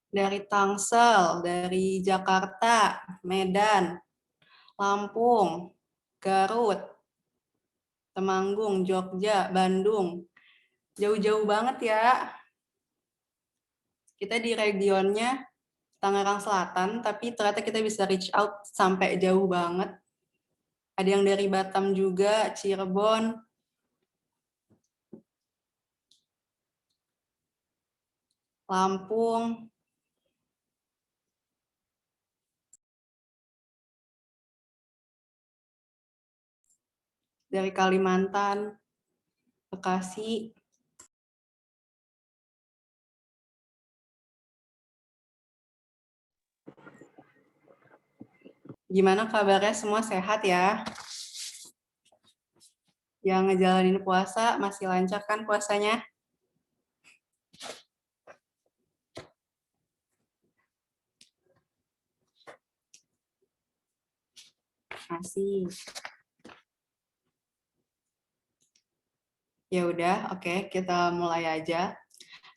dari Tangsel, dari Jakarta, Medan, Lampung, Garut, Temanggung, Jogja, Bandung. Jauh-jauh banget ya. Kita di regionnya Tangerang Selatan, tapi ternyata kita bisa reach out sampai jauh banget. Ada yang dari Batam juga, Cirebon, Lampung, dari Kalimantan, Bekasi. Gimana kabarnya, semua sehat ya? Yang ngejalanin puasa, masih lancar kan puasanya? Masih. Ya udah, oke, kita mulai aja.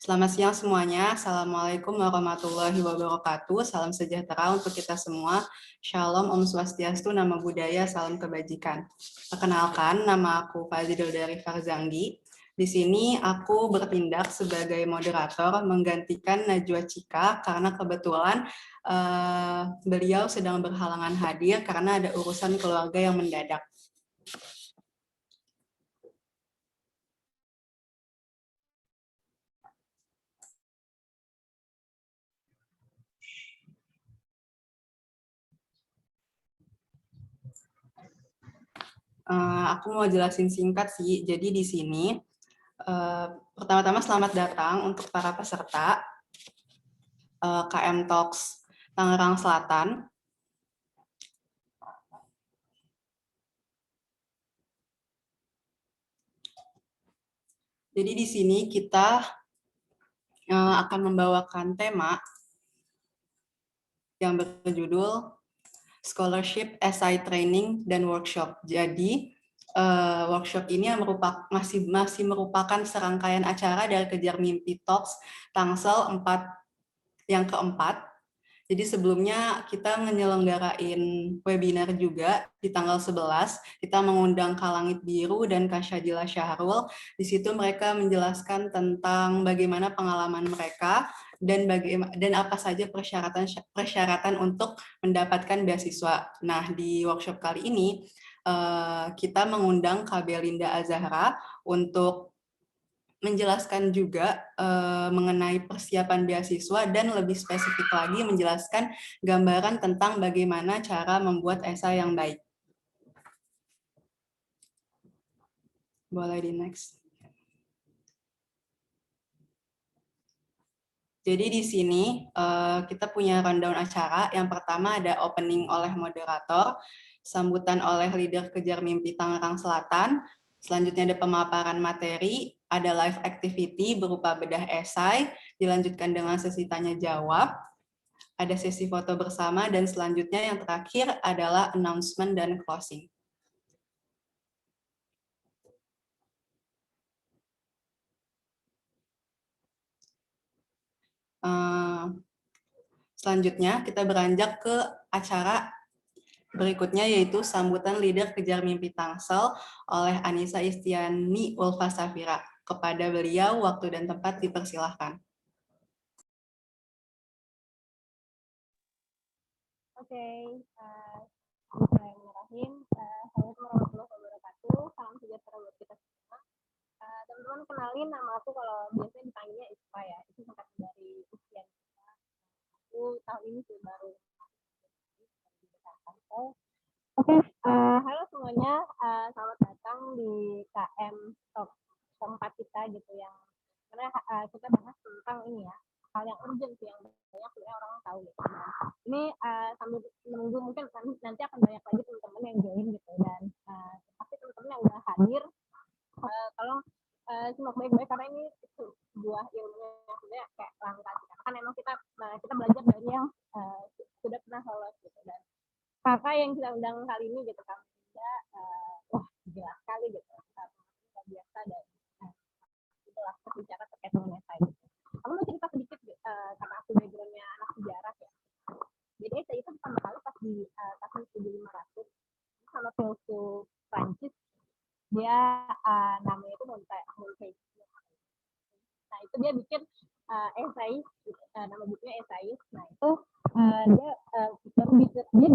Selamat siang semuanya. Assalamualaikum warahmatullahi wabarakatuh. Salam sejahtera untuk kita semua. Shalom, Om Swastiastu, Nama Budaya, Salam Kebajikan. Perkenalkan, nama aku Fazidul dari Farzanggi. Di sini aku bertindak sebagai moderator menggantikan Najwa Cika karena kebetulan beliau sedang berhalangan hadir karena ada urusan keluarga yang mendadak. Aku mau jelasin singkat sih. Jadi di sini pertama-tama selamat datang untuk para peserta KM Talks Tangerang Selatan. Jadi di sini kita akan membawakan tema yang berjudul Scholarship, SI Training, dan Workshop. Jadi workshop ini masih merupakan serangkaian acara dari Kejar Mimpi Talks Tangsel yang keempat. Jadi sebelumnya kita menyelenggarain webinar juga di tanggal 11. Kita mengundang Kalangit Biru dan Kak Syadila Syahrul. Di situ mereka menjelaskan tentang bagaimana pengalaman mereka dan apa saja persyaratan untuk mendapatkan beasiswa. Nah, di workshop kali ini kita mengundang Kak Belinda Azahra untuk menjelaskan juga mengenai persiapan beasiswa dan lebih spesifik lagi menjelaskan gambaran tentang bagaimana cara membuat esai yang baik. Boleh di next. Jadi di sini kita punya rundown acara. Yang pertama ada opening oleh moderator, sambutan oleh leader Kejar Mimpi Tangerang Selatan. Selanjutnya ada pemaparan materi, ada live activity berupa bedah esai, dilanjutkan dengan sesi tanya jawab, ada sesi foto bersama, dan selanjutnya yang terakhir adalah announcement dan closing. Selanjutnya kita beranjak ke acara berikutnya, yaitu sambutan leader Kejar Mimpi Tangsel oleh Anissa Istiani Ulfa Safira. Kepada beliau, waktu dan tempat dipersilahkan. Oke, Bismillahirrahmanirrahim. Assalamualaikum warahmatullahi wabarakatuh. Salam sejahtera buat kita semua. Teman-teman kenalin, nama aku kalau biasanya dipanggilnya Ispa ya. Itu singkat dari usia kita. Aku tahun ini sih baru. Oke, halo semuanya. Selamat datang di KM Talk tempat kita gitu yang karena kita bahas tentang ini ya, hal yang urgent sih yang banyak orang tahu gitu. Ini sambil menunggu mungkin nanti akan banyak lagi teman-teman yang join gitu, dan pasti teman-teman yang udah hadir tolong simak baik-baik karena ini sebuah ilmu yang sebenarnya kayak langka sih. Karena kan emang kita belajar dari yang sudah pernah lolos gitu, dan kakak yang kita undang kali ini gitu kan wah jelas sekali gitu, kita biasa dan itulah berbicara terkait dengan saya gitu. Aku mau cerita sedikit karena aku backgroundnya dia namanya itu Monte. Nah itu dia bikin esai, nama bukunya esai. Nah itu dia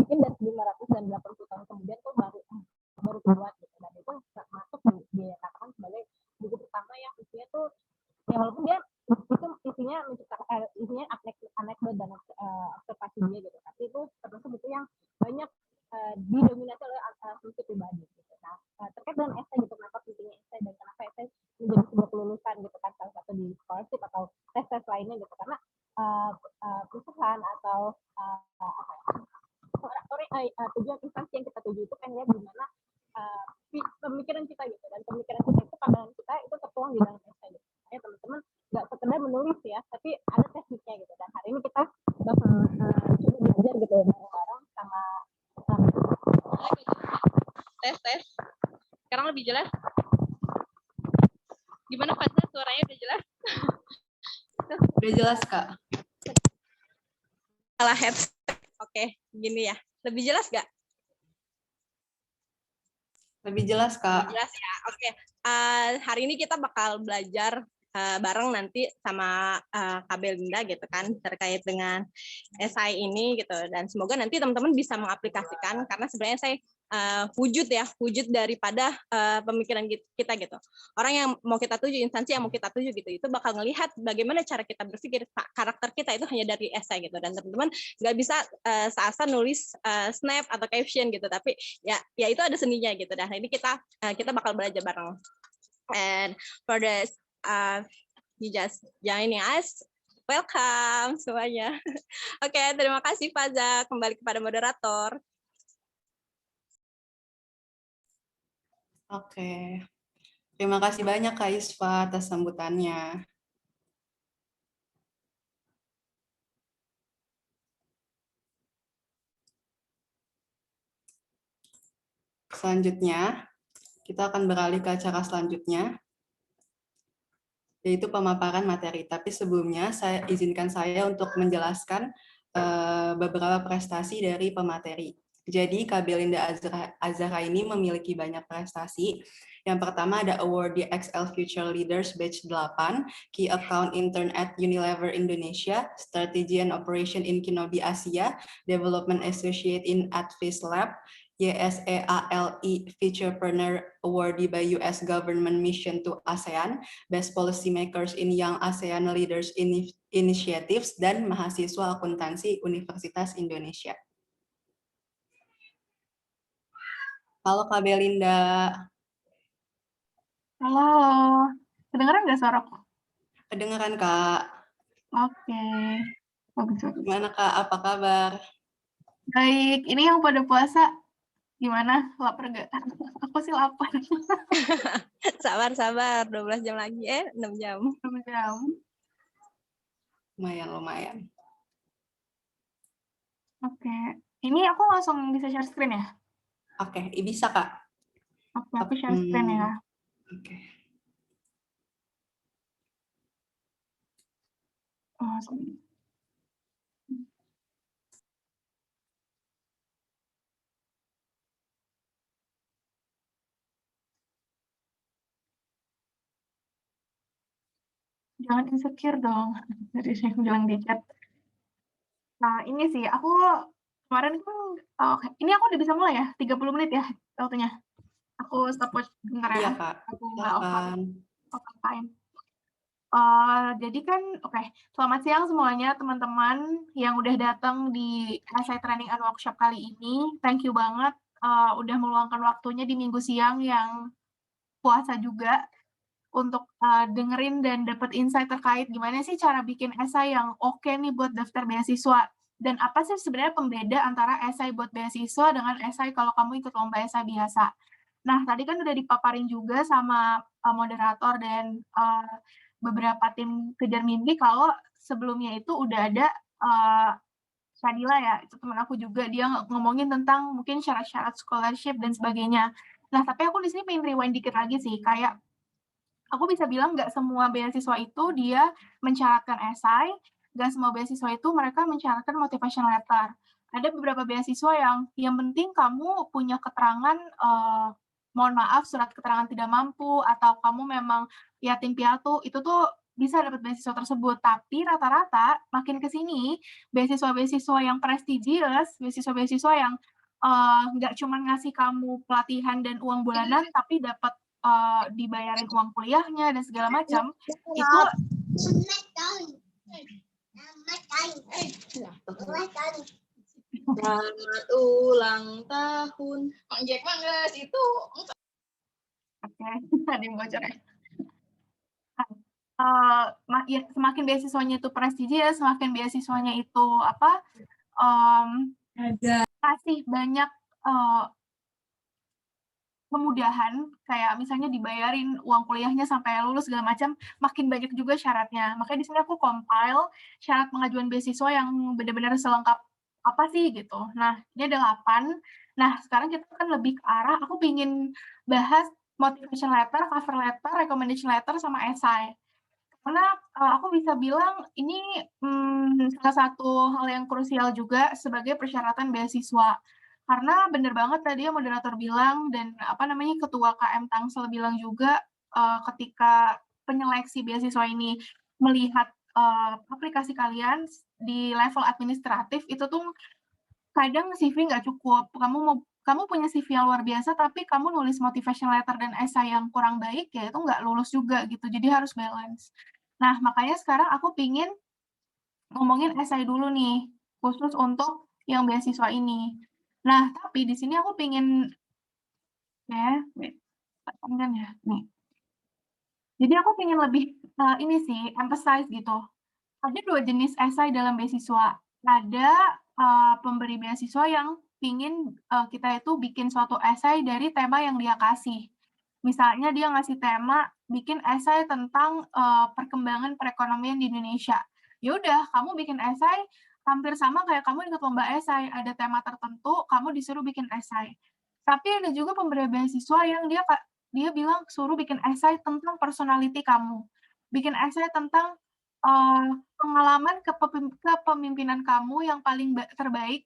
bikin dari 580 tahun kemudian tuh baru keluar gitu, dan itu masuk dikatakan sebagai buku pertama yang isinya tuh ya walaupun dia itu isinya isinya anekdot dan observasi dia gitu, tapi itu termasuk buku yang banyak didominasi oleh fungsi pribadi gitu. Nah terkait dengan esai gitu, kenapa pentingnya esai dan kenapa esai menjadi sebuah kelulusan gitu kan, salah satu di scholarship atau tes lainnya gitu, karena perusahaan atau tujuan instansi yang kita tuju itu kan ya gimana pemikiran kita gitu, dan pemikiran kita itu, pandangan kita itu tertuang di dalam esai gitu. Ya teman-teman nggak sekedar menulis ya, tapi ada tekniknya gitu, dan hari ini kita bakal coba belajar gitu bareng-bareng sama tes. Sekarang lebih jelas? Gimana Fadza, suaranya udah jelas? Udah jelas, Kak. Salah headset. Oke, gini ya. Lebih jelas nggak? Lebih jelas, Kak. Lebih jelas ya. Oke. Hari ini kita bakal belajar bareng nanti sama Kak Belinda gitu kan, terkait dengan esai ini gitu, dan semoga nanti teman-teman bisa mengaplikasikan, karena sebenarnya saya wujud daripada pemikiran kita gitu. Orang yang mau kita tuju, instansi yang mau kita tuju gitu, itu bakal ngelihat bagaimana cara kita berpikir, karakter kita itu hanya dari esai gitu, dan teman-teman nggak bisa seasal nulis snap atau caption gitu, tapi ya itu ada seninya gitu. Dan ini kita bakal belajar bareng. And for the you just joining us, welcome semuanya. Oke, terima kasih Fadza. Kembali kepada moderator. Oke. Terima kasih banyak Kak Isfa atas sambutannya. Selanjutnya, kita akan beralih ke acara selanjutnya, yaitu pemaparan materi. Tapi sebelumnya, izinkan saya untuk menjelaskan beberapa prestasi dari pemateri. Jadi, Kak Belinda Azhara ini memiliki banyak prestasi. Yang pertama ada award di XL Future Leaders Batch 8, Key Account Intern at Unilever Indonesia, Strategy and Operation in Kinobi Asia, Development Associate in Advis Lab, YSEALE Futurepreneur Awardee by US Government Mission to ASEAN, Best Policymakers in Young ASEAN Leaders Initiatives, dan mahasiswa akuntansi Universitas Indonesia. Halo Kak Belinda. Halo, kedengeran nggak suaraku? Kedengeran Kak. Oke, bagus. Gimana Kak, apa kabar? Baik, ini yang pada puasa gimana? Lapar nggak? Aku sih lapar. Sabar, 12 jam lagi, 6 jam. 6 jam. Lumayan. Oke, ini aku langsung bisa share screen ya? Oke, bisa Kak. Oke, aku share screen ya. Oke. Oh, sorry. Jangan insecure dong, dari yang bilang di chat. Nah, ini sih, aku kemarin kan, ini aku udah bisa mulai ya, 30 menit ya waktunya. Aku stopwatch bentar ya. Iya Kak, Aku nggak silakan. time. Jadi kan, selamat siang semuanya teman-teman yang udah datang di Essay Training and Workshop kali ini. Thank you banget udah meluangkan waktunya di minggu siang yang puasa juga untuk dengerin dan dapat insight terkait gimana sih cara bikin esai yang oke nih buat daftar beasiswa. Dan apa sih sebenarnya pembeda antara esai buat beasiswa dengan esai kalau kamu ikut lomba esai biasa. Nah, tadi kan udah dipaparin juga sama moderator dan beberapa tim Kejar Mimpi kalau sebelumnya itu udah ada Sadila ya, itu teman aku juga, dia ngomongin tentang mungkin syarat-syarat scholarship dan sebagainya. Nah, tapi aku di sini pengen rewind dikit lagi sih, kayak aku bisa bilang nggak semua beasiswa itu dia mensyaratkan esai, nggak semua beasiswa itu mereka mensyaratkan motivation letter. Ada beberapa beasiswa yang penting kamu punya keterangan mohon maaf surat keterangan tidak mampu atau kamu memang yatim piatu, itu tuh bisa dapat beasiswa tersebut. Tapi rata-rata makin ke sini beasiswa-beasiswa yang prestigious, beasiswa-beasiswa yang nggak cuma ngasih kamu pelatihan dan uang bulanan, tapi dapat dibayarin uang kuliahnya dan segala macam, itu Selamat ulang tahun. Bang Jack Manges itu. oke, ada yang bocor ya. Ya, semakin beasiswanya itu prestigious, semakin beasiswanya itu apa? Kasih banyak kemudahan, kayak misalnya dibayarin uang kuliahnya sampai lulus segala macam, makin banyak juga syaratnya. Makanya di sini aku compile syarat pengajuan beasiswa yang benar-benar selengkap apa sih gitu. Nah, ini ada 8. Nah, sekarang kita kan lebih ke arah, aku pingin bahas motivation letter, cover letter, recommendation letter, sama essay. Karena aku bisa bilang ini salah satu hal yang krusial juga sebagai persyaratan beasiswa. Karena bener banget tadi yang moderator bilang dan ketua KM Tangsel bilang juga ketika penyeleksi beasiswa ini melihat aplikasi kalian di level administratif itu tuh kadang CV nggak cukup. Kamu punya CV yang luar biasa tapi kamu nulis motivation letter dan essay yang kurang baik, ya itu nggak lulus juga gitu. Jadi harus balance. Nah, makanya sekarang aku pingin ngomongin essay dulu nih, khusus untuk yang beasiswa ini. Nah, tapi di sini aku pingin nih. Jadi aku pingin lebih ini sih, emphasize gitu. Ada 2 jenis essay dalam beasiswa. Ada pemberi beasiswa yang pingin kita itu bikin suatu essay dari tema yang dia kasih. Misalnya dia ngasih tema bikin essay tentang perkembangan perekonomian di Indonesia. Ya udah, kamu bikin essay hampir sama kayak kamu ikut lomba essay, ada tema tertentu, kamu disuruh bikin essay. Tapi ada juga pemberi beasiswa yang dia bilang suruh bikin essay tentang personality kamu, bikin essay tentang pengalaman kepemimpinan kamu yang paling terbaik,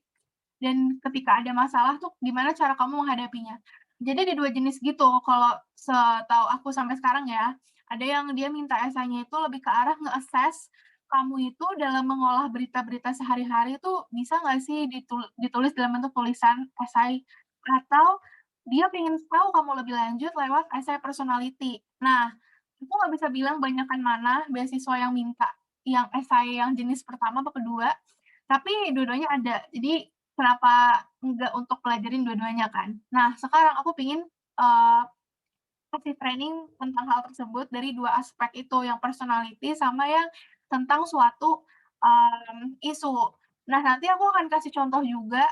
dan ketika ada masalah tuh gimana cara kamu menghadapinya. Jadi ada 2 jenis gitu kalau setahu aku sampai sekarang ya. Ada yang dia minta essay-nya itu lebih ke arah nge-assess kamu itu dalam mengolah berita-berita sehari-hari itu bisa nggak sih ditulis dalam bentuk tulisan essay, atau dia pengen tahu kamu lebih lanjut lewat essay personality. Nah, aku nggak bisa bilang banyakan mana beasiswa yang minta yang essay yang jenis pertama atau kedua, tapi dua-duanya ada. Jadi kenapa enggak untuk pelajarin dua-duanya kan. Nah, sekarang aku pengen kasih training tentang hal tersebut dari 2 aspek itu, yang personality sama yang tentang suatu isu. Nah, nanti aku akan kasih contoh juga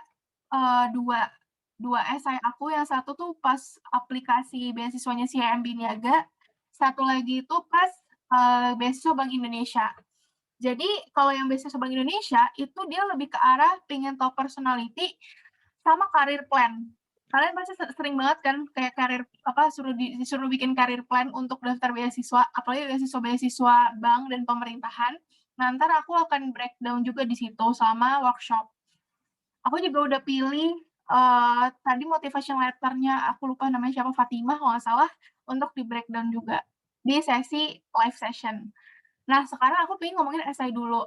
2 esai aku, yang satu tuh pas aplikasi beasiswanya CIMB Niaga, satu lagi itu pas beasiswa Bank Indonesia. Jadi kalau yang beasiswa Bank Indonesia itu dia lebih ke arah pengen tahu personality sama career plan. Kalian pasti sering banget kan kayak disuruh bikin career plan untuk daftar beasiswa, apalagi beasiswa bank dan pemerintahan. Nah, ntar aku akan breakdown juga di situ sama workshop. Aku juga udah pilih tadi motivation letter-nya, aku lupa namanya siapa, Fatimah kalau nggak salah, untuk di breakdown juga di sesi live session. Nah, sekarang aku pengen ngomongin essay dulu.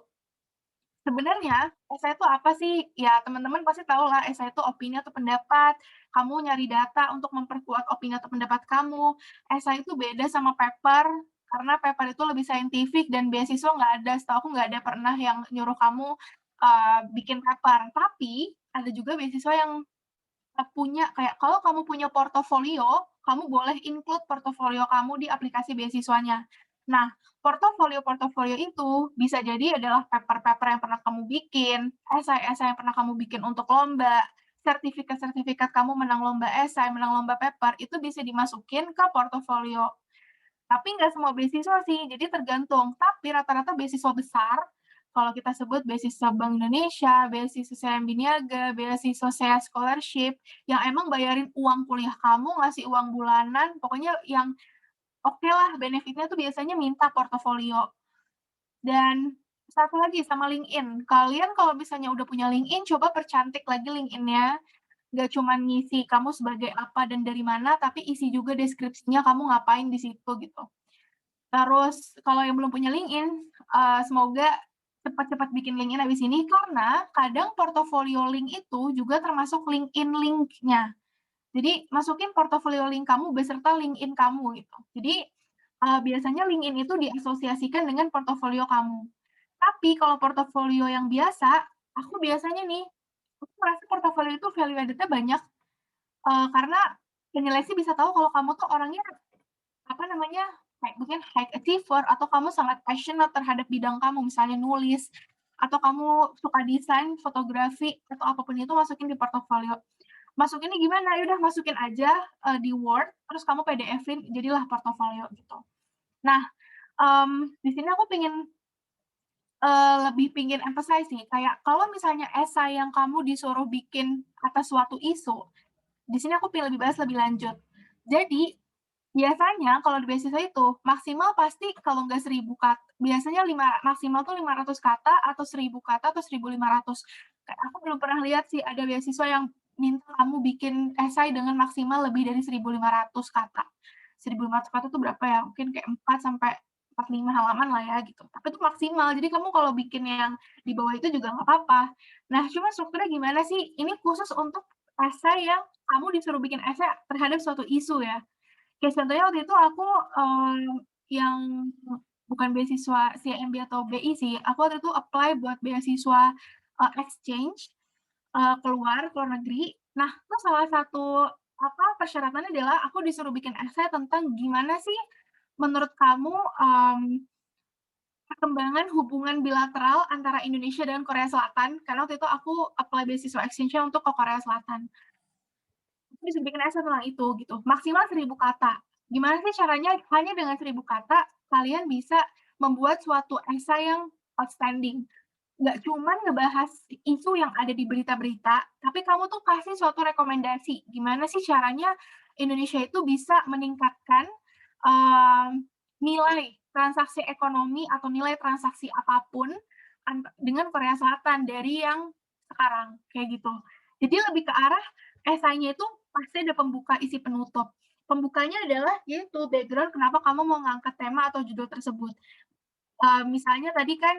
Sebenarnya essay itu apa sih? Ya, teman-teman pasti tahu lah, essay itu opini atau pendapat. Kamu nyari data untuk memperkuat opini atau pendapat kamu. Essay itu beda sama paper, karena paper itu lebih saintifik dan beasiswa nggak ada, setahu aku nggak ada pernah yang nyuruh kamu bikin paper. Tapi ada juga beasiswa yang punya kayak kalau kamu punya portofolio, kamu boleh include portofolio kamu di aplikasi beasiswanya. Nah, portofolio itu bisa jadi adalah paper-paper yang pernah kamu bikin, esai-esai yang pernah kamu bikin untuk lomba, sertifikat-sertifikat kamu menang lomba esai, menang lomba paper, itu bisa dimasukin ke portofolio. Tapi nggak semua beasiswa sih, jadi tergantung. Tapi rata-rata beasiswa besar, kalau kita sebut beasiswa Bank Indonesia, beasiswa CIMB Niaga, beasiswa SEA Scholarship, yang emang bayarin uang kuliah kamu, ngasih uang bulanan, pokoknya yang oke lah, benefitnya tuh biasanya minta portofolio. Dan satu lagi sama LinkedIn. Kalian kalau misalnya udah punya LinkedIn, coba percantik lagi LinkedIn-nya. nggak cuma ngisi kamu sebagai apa dan dari mana, tapi isi juga deskripsinya kamu ngapain di situ gitu. Terus kalau yang belum punya LinkedIn, semoga cepat-cepat bikin LinkedIn habis ini, karena kadang portofolio link itu juga termasuk LinkedIn link-nya. Jadi masukin portofolio link kamu beserta LinkedIn kamu gitu. Jadi biasanya LinkedIn itu diasosiasikan dengan portofolio kamu. Tapi kalau portofolio yang biasa, aku biasanya nih, aku merasa portofolio itu value added-nya banyak, karena penyeleksi bisa tahu kalau kamu tuh orangnya, apa namanya, kayak mungkin high achiever atau kamu sangat passionate terhadap bidang kamu, misalnya nulis, atau kamu suka desain, fotografi, atau apapun itu masukin di portofolio. Masukinnya gimana? Ya udah masukin aja, di Word, terus kamu PDF-in, jadilah portofolio gitu. Nah, di sini aku lebih pingin emphasize nih, kayak kalau misalnya esai yang kamu disuruh bikin atas suatu isu, di sini aku pengen lebih bahas lebih lanjut. Jadi, biasanya kalau di beasiswa itu, maksimal pasti kalau nggak 1.000 kata, biasanya maksimal tuh 500 kata atau 1.000 kata atau 1.500. Aku belum pernah lihat sih ada beasiswa yang minta kamu bikin esai dengan maksimal lebih dari 1.500 kata. 1.500 kata itu berapa ya? Mungkin kayak 4 sampai 45 halaman lah ya gitu. Tapi itu maksimal. Jadi kamu kalau bikin yang di bawah itu juga nggak apa-apa. Nah, cuma strukturnya gimana sih? Ini khusus untuk esai yang kamu disuruh bikin esai terhadap suatu isu ya. Kayak contohnya waktu itu aku, yang bukan beasiswa CIMB atau BI sih, aku waktu itu apply buat beasiswa, exchange, ke luar negeri. Nah, itu salah satu, persyaratannya adalah aku disuruh bikin esai tentang gimana sih menurut kamu, perkembangan hubungan bilateral antara Indonesia dan Korea Selatan, karena waktu itu aku apply beasiswa exchange-nya untuk ke Korea Selatan. Aku disuruh bikin esai tentang itu gitu, maksimal 1.000 kata. Gimana sih caranya hanya dengan 1.000 kata kalian bisa membuat suatu esai yang outstanding. Nggak cuman ngebahas isu yang ada di berita-berita, tapi kamu tuh kasih suatu rekomendasi, gimana sih caranya Indonesia itu bisa meningkatkan, nilai transaksi ekonomi atau nilai transaksi apapun dengan Korea Selatan dari yang sekarang, kayak gitu. Jadi lebih ke arah esainya itu pasti ada pembuka, isi penutup. Pembukanya adalah yaitu background kenapa kamu mau ngangkat tema atau judul tersebut. Misalnya tadi kan,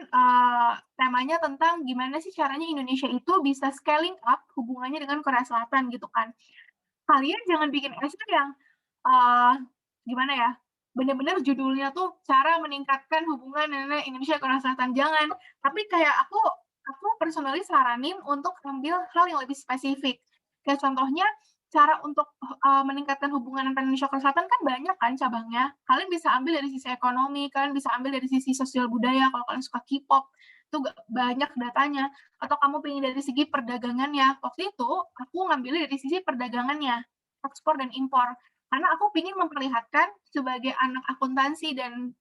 temanya tentang gimana sih caranya Indonesia itu bisa scaling up hubungannya dengan Korea Selatan gitu kan. Kalian jangan bikin esai yang, eee, gimana ya, bener-bener judulnya tuh cara meningkatkan hubungan Indonesia Korea Selatan, jangan. Tapi kayak aku personally saranin untuk ambil hal yang lebih spesifik. Kayak contohnya cara untuk, meningkatkan hubungan antara Indonesia Korea Selatan kan banyak kan cabangnya. Kalian bisa ambil dari sisi ekonomi, kalian bisa ambil dari sisi sosial budaya kalau kalian suka K-pop, itu banyak datanya. Atau kamu pengen dari segi perdagangannya. Waktu itu aku ngambilnya dari sisi perdagangannya, ekspor dan impor. Karena aku pengen memperlihatkan sebagai anak akuntansi dan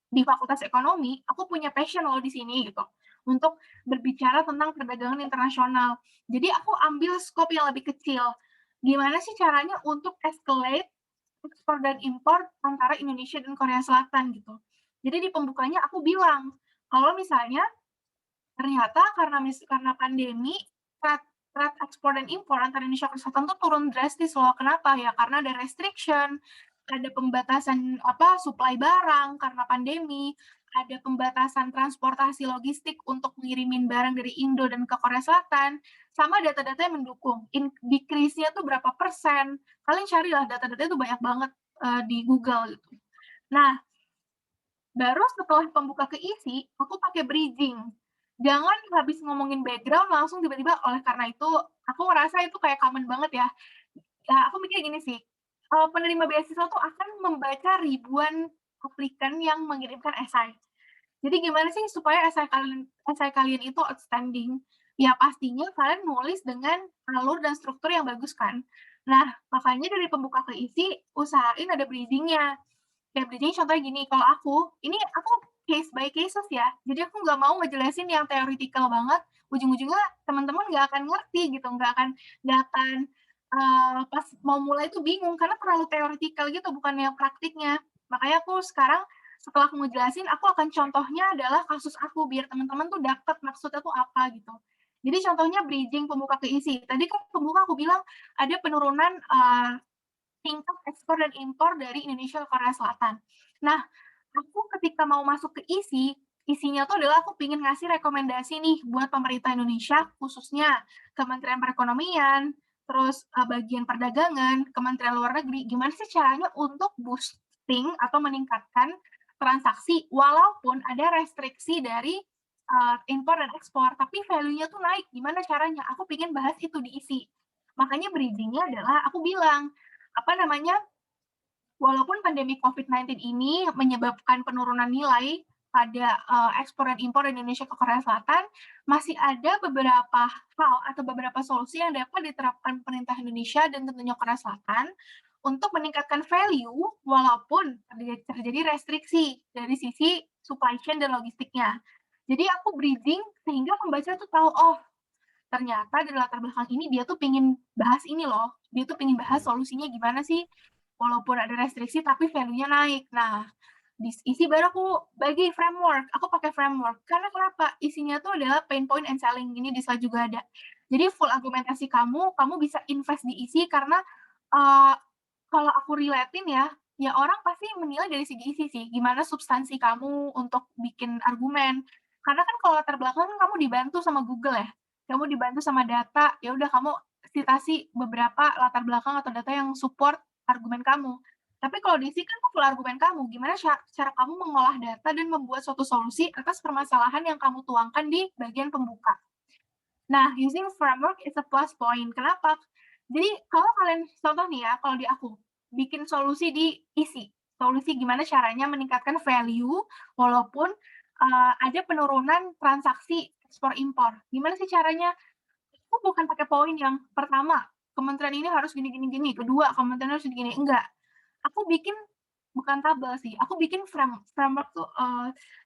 di Fakultas Ekonomi, aku punya passion loh di sini gitu, untuk berbicara tentang perdagangan internasional. Jadi aku ambil skop yang lebih kecil. Gimana sih caranya untuk escalate ekspor dan impor antara Indonesia dan Korea Selatan gitu. Jadi di pembukanya aku bilang, kalau misalnya ternyata karena pandemi, trade ekspor dan impor antara Indonesia ke Selatan tuh turun drastis loh. Kenapa? Ya karena ada restriction, ada pembatasan supply barang karena pandemi, ada pembatasan transportasi logistik untuk ngirimin barang dari Indo dan ke Korea Selatan, sama data-data yang mendukung. Decrease-nya tuh berapa persen? Kalian carilah data-data itu banyak banget di Google gitu. Nah, baru setelah pembuka ke isi, aku pakai bridging. Jangan habis ngomongin background langsung tiba-tiba, oleh karena itu, aku ngerasa itu kayak common banget ya. Ya, aku mikir gini sih, penerima beasiswa tuh akan membaca ribuan aplikan yang mengirimkan esai. Jadi gimana sih supaya esai kalian itu outstanding? Ya pastinya kalian nulis dengan alur dan struktur yang bagus kan. Nah, makanya dari pembuka ke isi, usahain ada bridging-nya. Kayak bridging contohnya gini, kalau ini aku case by cases ya, jadi aku nggak mau ngejelasin yang theoretical banget, ujung-ujungnya teman-teman nggak akan ngerti gitu, nggak akan pas mau mulai tuh bingung, karena terlalu theoretical gitu, bukan yang praktiknya. Makanya aku sekarang setelah aku ngejelasin, aku akan contohnya adalah kasus aku, biar teman-teman tuh dapat maksudnya tuh apa gitu. Jadi contohnya bridging pembuka ke isi. Tadi kan pembuka aku bilang ada penurunan tingkat ekspor dan impor dari Indonesia ke Korea Selatan. Nah, aku ketika mau masuk ke isinya tuh adalah aku pengen ngasih rekomendasi nih buat pemerintah Indonesia, khususnya Kementerian Perekonomian, terus bagian perdagangan, Kementerian Luar Negeri, gimana sih caranya untuk boosting atau meningkatkan transaksi walaupun ada restriksi dari impor dan ekspor, tapi value-nya tuh naik. Gimana caranya? Aku pengen bahas itu di isi. Makanya bridging-nya adalah aku bilang, walaupun pandemi COVID-19 ini menyebabkan penurunan nilai pada ekspor dan impor Indonesia ke Korea Selatan, masih ada beberapa hal atau beberapa solusi yang dapat diterapkan pemerintah Indonesia dan tentunya Korea Selatan untuk meningkatkan value walaupun terjadi restriksi dari sisi supply chain dan logistiknya. Jadi aku bridging sehingga pembaca tuh tahu, oh ternyata dari latar belakang ini dia tuh pengen bahas ini loh, dia tuh pengen bahas solusinya gimana sih, walaupun ada restriksi tapi value-nya naik. Nah, di isi baru aku bagi framework, aku pakai framework. Karena kenapa? Isinya tuh adalah pain point and selling, ini di slide juga ada. Jadi full argumentasi kamu bisa invest di isi karena kalau aku relatein ya orang pasti menilai dari segi isi sih, gimana substansi kamu untuk bikin argumen. Karena kan kalau latar belakang kan kamu dibantu sama Google ya, kamu dibantu sama data, ya udah kamu citasi beberapa latar belakang atau data yang support argumen kamu. Tapi kalau di sini kan full argumen kamu, gimana cara kamu mengolah data dan membuat suatu solusi atas permasalahan yang kamu tuangkan di bagian pembuka. Nah, using framework is a plus point. Kenapa? Jadi kalau kalian contoh nih ya, kalau di aku bikin solusi di isi, solusi gimana caranya meningkatkan value walaupun ada penurunan transaksi ekspor impor. Gimana sih caranya? Aku bukan pakai poin yang pertama, kementerian ini harus gini, kedua, kementerian harus gini, enggak. Aku bikin bukan tabel sih, aku bikin framework tuh,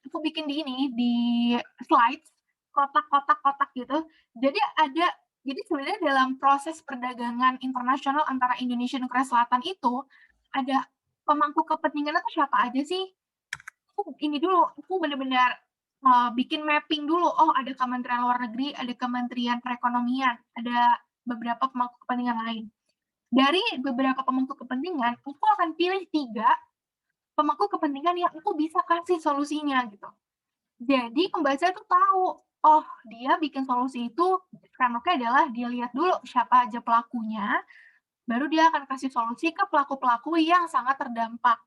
aku bikin di slides, kotak gitu. Jadi sebenarnya dalam proses perdagangan internasional antara Indonesia dan Korea Selatan itu, ada pemangku kepentingannya tuh siapa aja sih? Aku benar-benar bikin mapping dulu. Oh, ada Kementerian Luar Negeri, ada Kementerian Perekonomian, ada beberapa pemangku kepentingan lain. Dari beberapa pemangku kepentingan, aku akan pilih 3 pemangku kepentingan yang aku bisa kasih solusinya gitu. Jadi pembaca tuh tahu, oh dia bikin solusi itu framework-nya adalah dia lihat dulu siapa aja pelakunya, baru dia akan kasih solusi ke pelaku-pelaku yang sangat terdampak.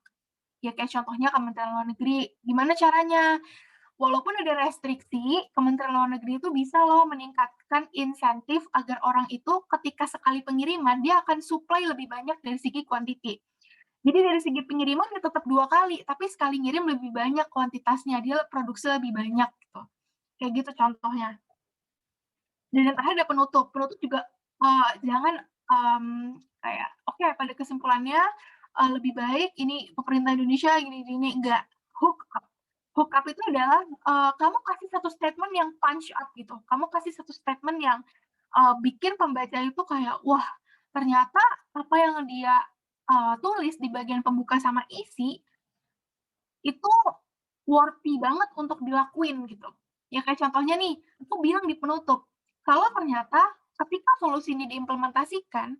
Ya kayak contohnya Kementerian Luar Negeri. Gimana caranya? Walaupun ada restriksi, Kementerian Luar Negeri itu bisa loh meningkatkan insentif agar orang itu ketika sekali pengiriman, dia akan supply lebih banyak dari segi quantity. Jadi dari segi pengiriman dia tetap 2 kali, tapi sekali ngirim lebih banyak kuantitasnya, dia produksi lebih banyak gitu. Kayak gitu contohnya. Dan yang terakhir ada penutup. Penutup juga jangan kayak oke, pada kesimpulannya lebih baik ini pemerintah Indonesia gini, enggak. Hook up itu adalah kamu kasih satu statement yang punch up gitu. Kamu kasih satu statement yang bikin pembaca itu kayak, wah ternyata apa yang dia tulis di bagian pembuka sama isi itu worthy banget untuk dilakuin gitu. Ya kayak contohnya nih, aku bilang di penutup, kalau ternyata ketika solusi ini diimplementasikan,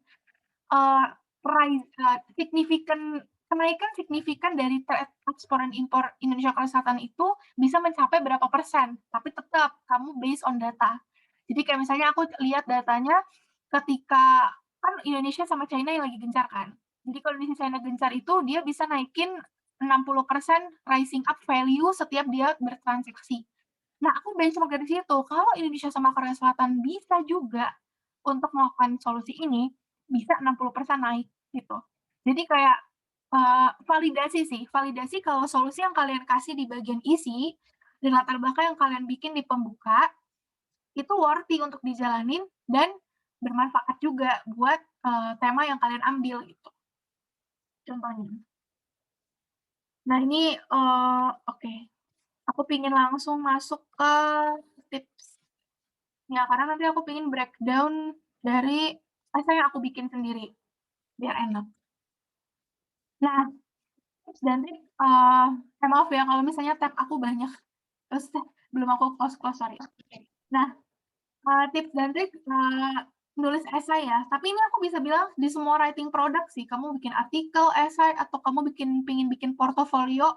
kenaikan signifikan dari ekspor dan impor Indonesia Korea Selatan itu bisa mencapai berapa persen, tapi tetap kamu based on data. Jadi kayak misalnya aku lihat datanya ketika kan Indonesia sama China yang lagi gencar kan. Jadi kalau Indonesia China gencar itu dia bisa naikin 60% rising up value setiap dia bertransaksi. Nah, aku benchmark dari situ. Kalau Indonesia sama Korea Selatan bisa juga untuk melakukan solusi ini, bisa 60% naik gitu. Jadi kayak validasi kalau solusi yang kalian kasih di bagian isi dan latar belakang yang kalian bikin di pembuka itu worthy untuk dijalanin dan bermanfaat juga buat tema yang kalian ambil gitu. Contohnya. Nah ini oke. Aku pingin langsung masuk ke tips. Ya karena nanti aku pingin breakdown dari essay yang aku bikin sendiri biar enak. Nah, tips dan trik maaf ya kalau misalnya tab aku banyak. Terus belum aku close sorry. Nah, tips dan trik nulis esai ya. Tapi ini aku bisa bilang di semua writing product sih. Kamu bikin artikel, esai, atau kamu pingin bikin portofolio,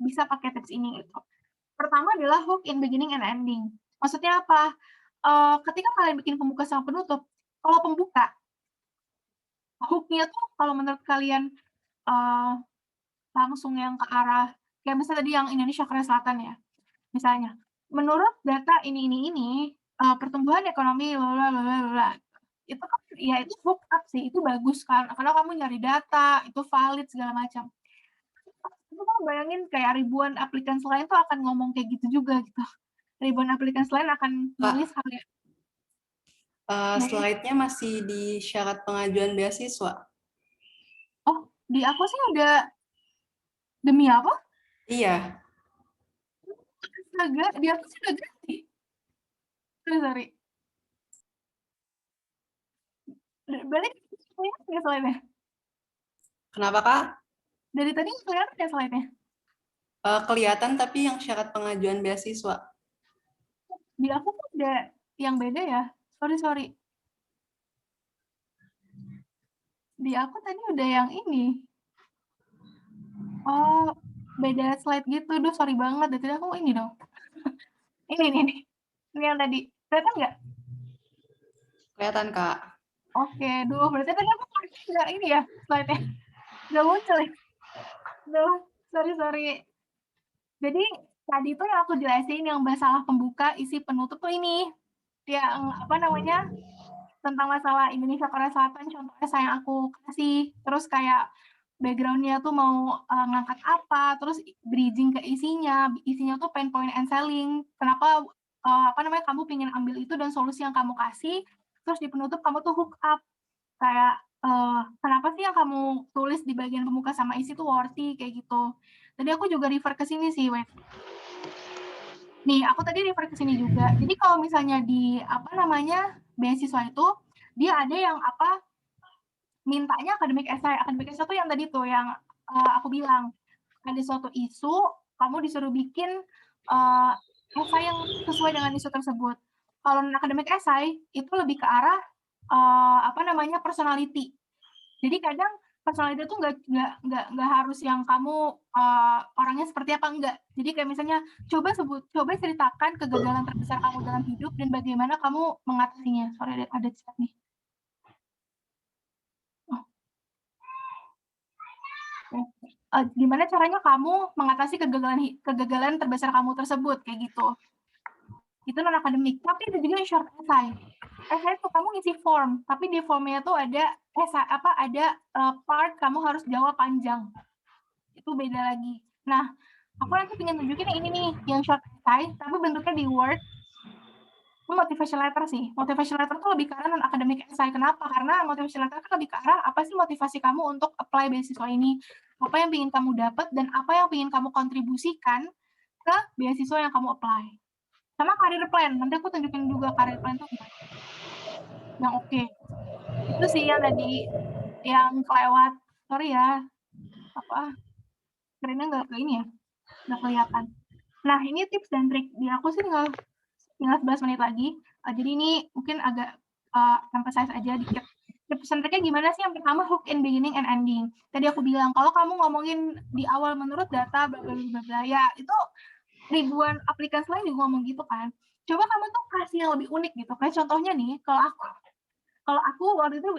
bisa pakai tips ini gitu. Pertama adalah hook in beginning and ending. Maksudnya apa? Ketika kalian bikin pembuka sama penutup, kalau pembuka, hook-nya tuh kalau menurut kalian langsung yang ke arah, kayak misalnya tadi yang Indonesia Korea Selatan ya, misalnya, menurut data ini, pertumbuhan ekonomi itu kan ya itu hook up sih, itu bagus kan, karena kamu nyari data, itu valid segala macam. Itu kamu bayangin kayak ribuan applicants lain tuh akan ngomong kayak gitu juga gitu. Ribuan applicants lain akan nulis hal yang Slide-nya masih di syarat pengajuan beasiswa. oh, di aku sih udah demi apa? Iya, Astaga, di aku sih udah ganti. Sorry. Balik kelihatan nggak slide-nya? kenapa Kak? Dari tadi kelihatan nggak slide-nya? Kelihatan tapi yang syarat pengajuan beasiswa. Di aku tuh udah yang beda ya. Sorry. Di aku tadi udah yang ini. Oh, beda slide gitu. Duh, sorry banget. Dari tadi aku ini dong. Ini yang tadi. Kelihatan nggak? Kelihatan Kak. Oke, duh, berarti tadi aku nggak ini ya slide-nya. Nggak muncul ya? Duh, sorry. Jadi tadi tuh yang aku jelasin yang masalah pembuka, isi penutup tuh ini. Yang apa namanya? Tentang masalah Indonesia Korea Selatan, contoh esai yang aku kasih, terus kayak background-nya tuh mau ngangkat apa, terus bridging ke isinya tuh pain point and selling, kenapa apa namanya, kamu pengen ambil itu dan solusi yang kamu kasih, terus di penutup kamu tuh hook up, kayak kenapa sih yang kamu tulis di bagian pembuka sama isi tuh worthy, kayak gitu. Tadi aku juga refer ke sini sih, wait. Nih, aku tadi refer ke sini juga. Jadi kalau misalnya di apa namanya, beasiswa itu dia ada yang apa, mintanya akademik essay. Akademik essay tuh yang tadi tuh yang aku bilang, ada suatu isu, kamu disuruh bikin essay yang sesuai dengan isu tersebut. Kalau akademik essay itu lebih ke arah apa namanya, personality. Jadi kadang personality itu nggak harus yang kamu orangnya seperti apa, enggak. Jadi kayak misalnya coba ceritakan kegagalan terbesar kamu dalam hidup dan bagaimana kamu mengatasinya. Sorry, ada chat nih. Gimana caranya kamu mengatasi kegagalan terbesar kamu tersebut, kayak gitu. Itu non akademik. Tapi ada juga yang short essay. Essay itu kamu ngisi form, tapi di formnya tuh ada part kamu harus jawab panjang. Itu beda lagi. Nah, aku nanti pengen tunjukin yang ini nih, yang short essay, tapi bentuknya di Word. Itu motivation letter sih. Motivation letter tuh lebih ke arah non akademik essay. Kenapa? Karena motivation letter kan lebih ke arah apa sih motivasi kamu untuk apply beasiswa ini, apa yang ingin kamu dapat dan apa yang ingin kamu kontribusikan ke beasiswa yang kamu apply. Sama career plan. Nanti aku tunjukin juga career plan tuh gimana. Yang oke. Itu sih yang tadi yang kelewat. Sorry ya. Apa? Screen-nya nggak ke ini ya. Nggak kelihatan. Nah, ini tips dan trik. Di aku sih tinggal 11 menit lagi. Jadi ini mungkin agak emphasize aja dikit. Tips dan triknya gimana sih? Yang pertama, hook in beginning and ending. Tadi aku bilang, kalau kamu ngomongin di awal menurut data, bla bla bla, ya itu ribuan aplikasi lain juga ngomong gitu kan. Coba kamu tuh kasih yang lebih unik gitu. Kayak contohnya nih, kalau aku waktu itu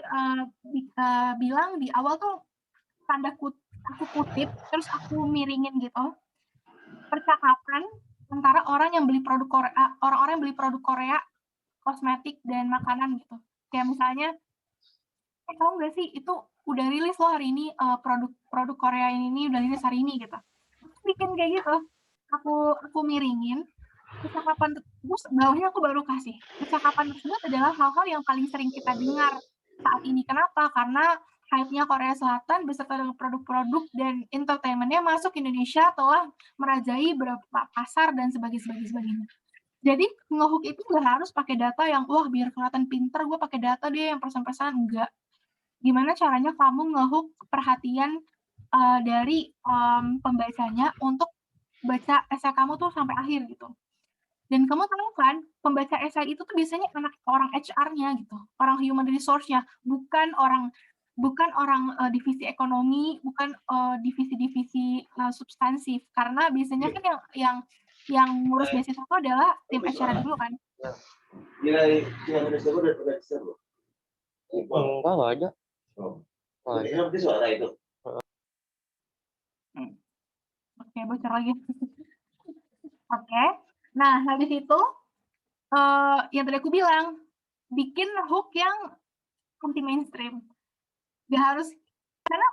bilang di awal tuh aku kutip, terus aku miringin gitu. Percakapan antara orang-orang yang beli produk Korea, kosmetik dan makanan gitu. Kayak misalnya, tahu nggak sih itu udah rilis loh hari ini produk Korea ini udah rilis hari ini gitu. Bikin kayak gitu, aku miringin percakapan terus bawahnya aku baru kasih. Percakapan tersebut adalah hal-hal yang paling sering kita dengar saat ini. Kenapa? Karena hype-nya Korea Selatan beserta dengan produk-produk dan entertainment-nya masuk Indonesia telah merajai beberapa pasar dan sebagainya. Jadi nge-hook itu nggak harus pakai data yang wah biar kelihatan pinter gue pakai data deh yang persen-persen, enggak. Gimana caranya kamu nge-hook perhatian dari pembacanya untuk baca esai kamu tuh sampai akhir gitu. Dan kamu tahu kan, pembaca esai itu tuh biasanya orang HR-nya gitu, orang human resource-nya, bukan orang divisi ekonomi, bukan divisi-divisi substansif. Karena biasanya kan yang ngurus beasiswa itu adalah tim HR dulu kan. Enggak ada. Oke, bocor lagi. Oke. Nah, habis itu yang tadi aku bilang, bikin hook yang anti mainstream. Gak harus, karena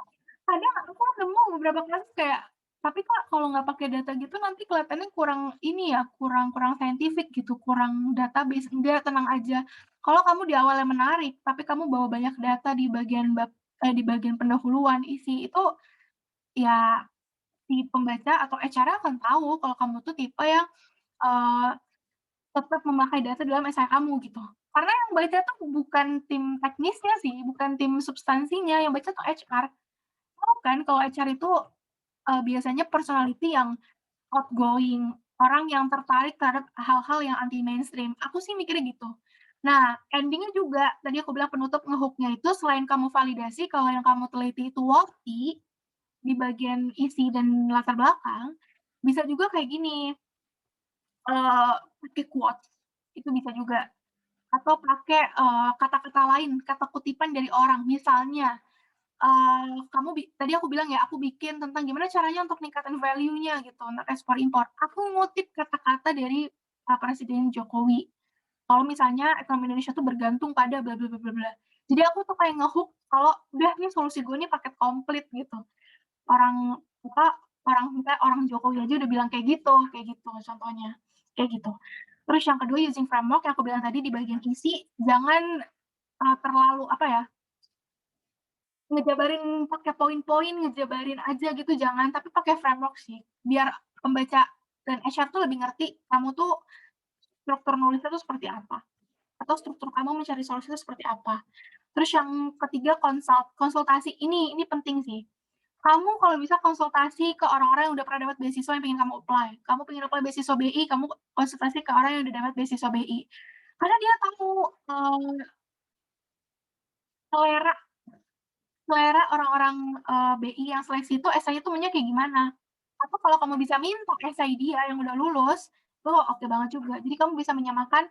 kadang aku nemu beberapa kasus kayak, tapi kok kalau nggak pakai data gitu nanti kelihatannya kurang ini ya, kurang scientific gitu, kurang database. Enggak, tenang aja. Kalau kamu di awalnya menarik, tapi kamu bawa banyak data di bagian pendahuluan isi itu, ya si pembaca atau HR akan tahu kalau kamu tuh tipe yang tetap memakai data dalam esai kamu gitu. Karena yang baca tuh bukan tim teknisnya sih, bukan tim substansinya, yang baca tuh HR. Tahu kan kalau HR itu biasanya personality yang outgoing, orang yang tertarik terhadap hal-hal yang anti mainstream. Aku sih mikirnya gitu. Nah, ending-nya juga tadi aku bilang penutup nge-hook-nya itu selain kamu validasi kalau yang kamu teliti itu worthy di bagian isi dan latar belakang, bisa juga kayak gini, pakai quotes, itu bisa juga. Atau pakai kata-kata lain, kata kutipan dari orang. Misalnya, tadi aku bilang ya, aku bikin tentang gimana caranya untuk ningkatin value-nya gitu, untuk ekspor impor. Aku ngutip kata-kata dari Presiden Jokowi. Kalau misalnya ekonomi Indonesia tuh bergantung pada bla bla bla bla bla. Jadi aku tuh kayak nge-hook kalau udah nih solusi gue nih paket komplit gitu. Orang Jokowi aja udah bilang kayak gitu contohnya. Kayak gitu. Terus yang kedua using framework yang aku bilang tadi di bagian isi, jangan terlalu ngejabarin pakai poin-poin, ngejabarin aja gitu, jangan, tapi pakai framework sih. Biar pembaca dan HR tuh lebih ngerti kamu tuh struktur nulisnya tuh seperti apa. Atau struktur kamu mencari solusi itu seperti apa. Terus yang ketiga konsultasi, ini penting sih. Kamu kalau bisa konsultasi ke orang-orang yang udah pernah dapat beasiswa yang pengen kamu apply. Kamu pengen apply beasiswa BI, kamu konsultasi ke orang yang udah dapat beasiswa BI. Karena dia tahu selera orang-orang BI yang seleksi itu esainya tuh maunya kayak gimana. Atau kalau kamu bisa minta esai dia yang udah lulus, itu oke banget juga. Jadi kamu bisa menyamakan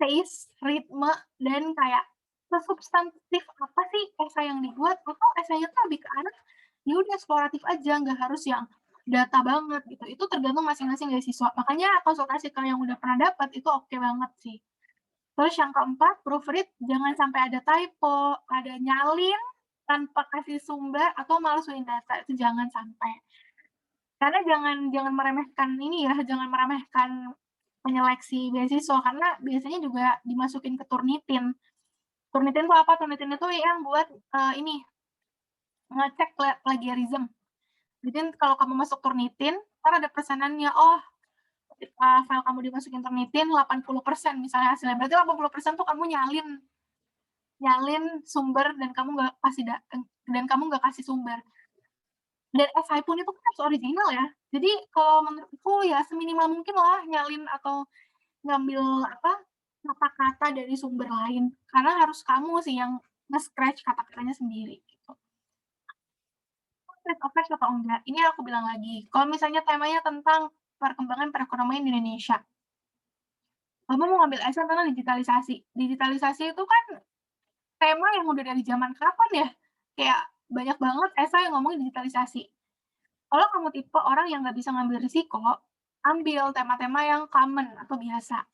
pace, ritme, dan kayak sesubstantif apa sih esai yang dibuat, atau esainya tuh lebih ke arah ya udah eksploratif aja, nggak harus yang data banget gitu. Itu tergantung masing-masing dari siswa. Makanya konsultasi ke yang udah pernah dapat itu oke banget sih. Terus yang keempat, proofread jangan sampai ada typo, ada nyalin tanpa kasih sumber atau masukin data, itu jangan sampai. Karena jangan meremehkan ini ya, jangan meremehkan penyeleksi beasiswa, karena biasanya juga dimasukin ke Turnitin. Turnitin itu apa? Turnitin itu yang buat ini ngecek plagiarism. Jadi kalau kamu masuk Turnitin, ntar ada persenannya, file kamu dimasukin Turnitin 80% misalnya hasilnya, berarti 80% tuh kamu nyalin sumber dan kamu nggak kasih sumber. Dan esai pun itu kan harus original ya. Jadi kalau menurutku ya seminimal mungkin lah nyalin atau ngambil kata-kata dari sumber lain, karena harus kamu sih yang nge-scratch kata-katanya sendiri gitu. Oke atau enggak? Ini aku bilang lagi. Kalau misalnya temanya tentang perkembangan perekonomian di Indonesia, kamu mau ngambil esai tentang digitalisasi. Digitalisasi itu kan tema yang udah dari zaman kapan ya? Kayak banyak banget esai yang ngomongin digitalisasi. Kalau kamu tipe orang yang nggak bisa ngambil risiko, ambil tema-tema yang common atau biasa.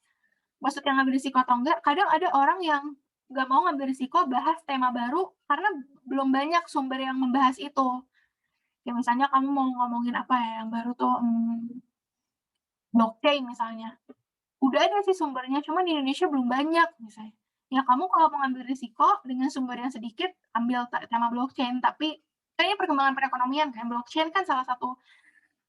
Maksudnya ngambil risiko atau enggak, kadang ada orang yang nggak mau ngambil risiko bahas tema baru karena belum banyak sumber yang membahas itu. Ya misalnya kamu mau ngomongin apa ya yang baru tuh, blockchain misalnya. Udah ada sih sumbernya, cuma di Indonesia belum banyak misalnya. Ya kamu kalau mau ngambil risiko dengan sumber yang sedikit, ambil tema blockchain, tapi kayaknya perkembangan perekonomian kan, blockchain kan salah satu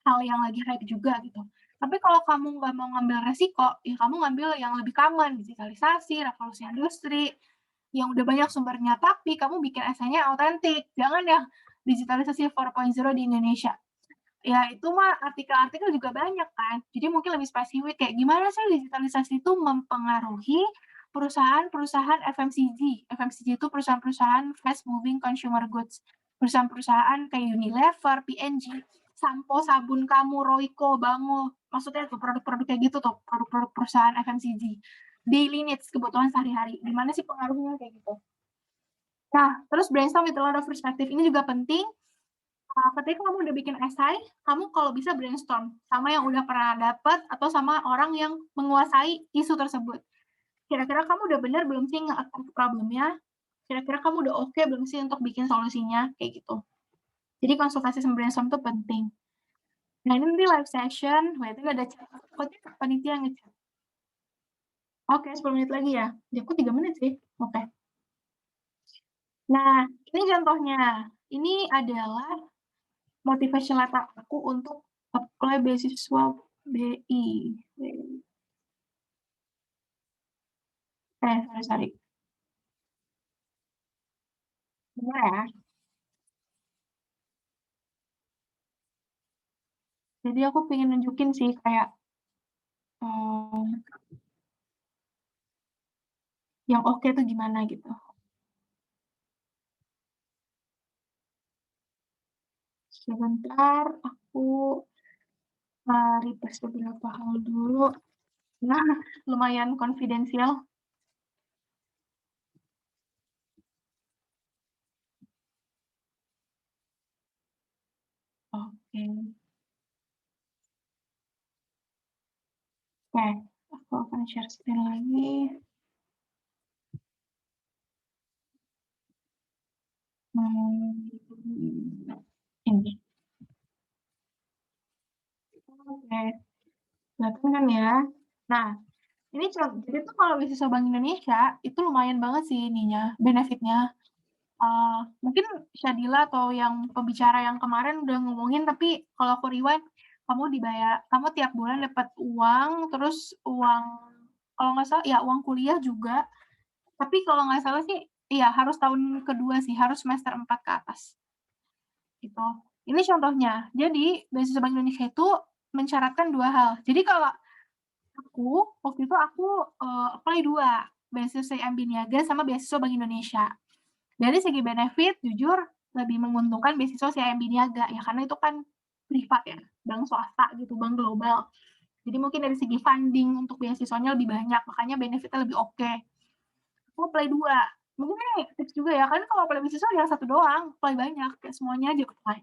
hal yang lagi hype juga gitu. Tapi kalau kamu nggak mau ngambil resiko, ya kamu ngambil yang lebih common, digitalisasi, revolusi industri, yang udah banyak sumbernya, tapi kamu bikin esainya autentik. Jangan ya digitalisasi 4.0 di Indonesia. ya itu mah artikel-artikel juga banyak kan. Jadi mungkin lebih spesifik kayak gimana sih digitalisasi itu mempengaruhi perusahaan-perusahaan FMCG. FMCG itu perusahaan-perusahaan fast moving consumer goods. Perusahaan-perusahaan kayak Unilever, P&G, sampo, sabun kamu, Royco, Bango. Maksudnya tuh produk-produk kayak gitu tuh, produk-produk perusahaan FMCG. Daily needs, kebutuhan sehari-hari. Gimana sih pengaruhnya kayak gitu. Nah, terus brainstorm with a lot of perspective ini juga penting. Ketika kamu udah bikin esai, kamu kalau bisa brainstorm sama yang udah pernah dapat atau sama orang yang menguasai isu tersebut. Kira-kira kamu udah benar belum sih nge-attack problemnya? Kira-kira kamu udah oke belum sih untuk bikin solusinya? Kayak gitu. Jadi konsultasi sama brainstorm itu penting. Nah, ini nanti live session. Wah, itu ada chat. Kok panitia ngechat? Oke, 10 menit lagi ya. Ya, kok 3 menit sih? Oke. Nah, ini contohnya. Ini adalah motivation letter aku untuk apply beasiswa BI. Sorry. Benar ya. Jadi aku pengen nunjukin sih kayak yang oke tuh gimana gitu. Sebentar, aku request beberapa hal dulu. Nah, lumayan konfidensial. Oke. Oke, aku akan share screen lagi. Ini. Oke, kelihatan kan ya. Nah, ini jadi tuh kalau beasiswa Bank Indonesia itu lumayan banget sih ininya, benefitnya. Mungkin Syadila atau yang pembicara yang kemarin udah ngomongin, tapi kalau aku rewind, kamu tiap bulan dapat uang, terus uang, kalau nggak salah, ya uang kuliah juga. Tapi kalau nggak salah sih, iya harus tahun kedua sih, harus semester 4 ke atas. Gitu. Ini contohnya. Jadi, beasiswa Bank Indonesia itu mensyaratkan 2 hal. Jadi kalau waktu itu aku apply 2, beasiswa IMB Niaga sama beasiswa Bank Indonesia. Dari segi benefit, jujur lebih menguntungkan beasiswa CIMB Niaga ya, karena itu kan privat ya, bank swasta gitu, bank global. Jadi mungkin dari segi funding untuk beasiswanya lebih banyak, makanya benefitnya lebih oke. Aku apply 2. Mungkin ini tips juga ya, kan kalau apply beasiswa ya 1 doang, apply banyak, kayak semuanya aja apply.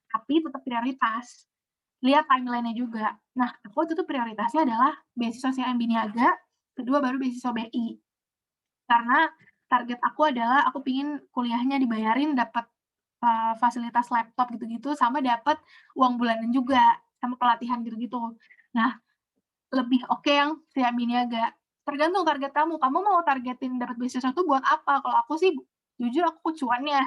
Tapi tetap prioritas. Lihat timeline-nya juga. Nah, aku itu tuh prioritasnya adalah beasiswa CIMB Niaga, kedua baru beasiswa BI. Karena target aku adalah aku pingin kuliahnya dibayarin, dapat fasilitas laptop gitu-gitu, sama dapat uang bulanan juga, sama pelatihan gitu-gitu. Nah, lebih oke yang CIMB Niaga. Tergantung target kamu mau targetin dapat beasiswa itu buat apa? Kalau aku sih jujur aku cuannya,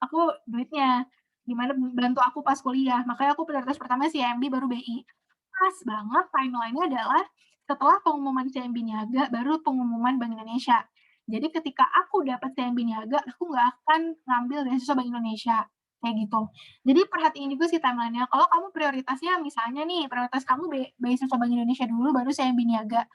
aku duitnya, gimana bantu aku pas kuliah. Makanya aku prioritas pertama CIMB baru BI. Pas banget timeline-nya adalah setelah pengumuman CIMB Niaga baru pengumuman Bank Indonesia. Jadi ketika aku dapat CIMB Niaga, aku nggak akan ngambil beasiswa Bank Indonesia. Kayak gitu. Jadi perhatiin juga sih timeline-nya. Kalau kamu prioritasnya misalnya nih, prioritas kamu beasiswa Bank Indonesia dulu baru CIMB Niaga.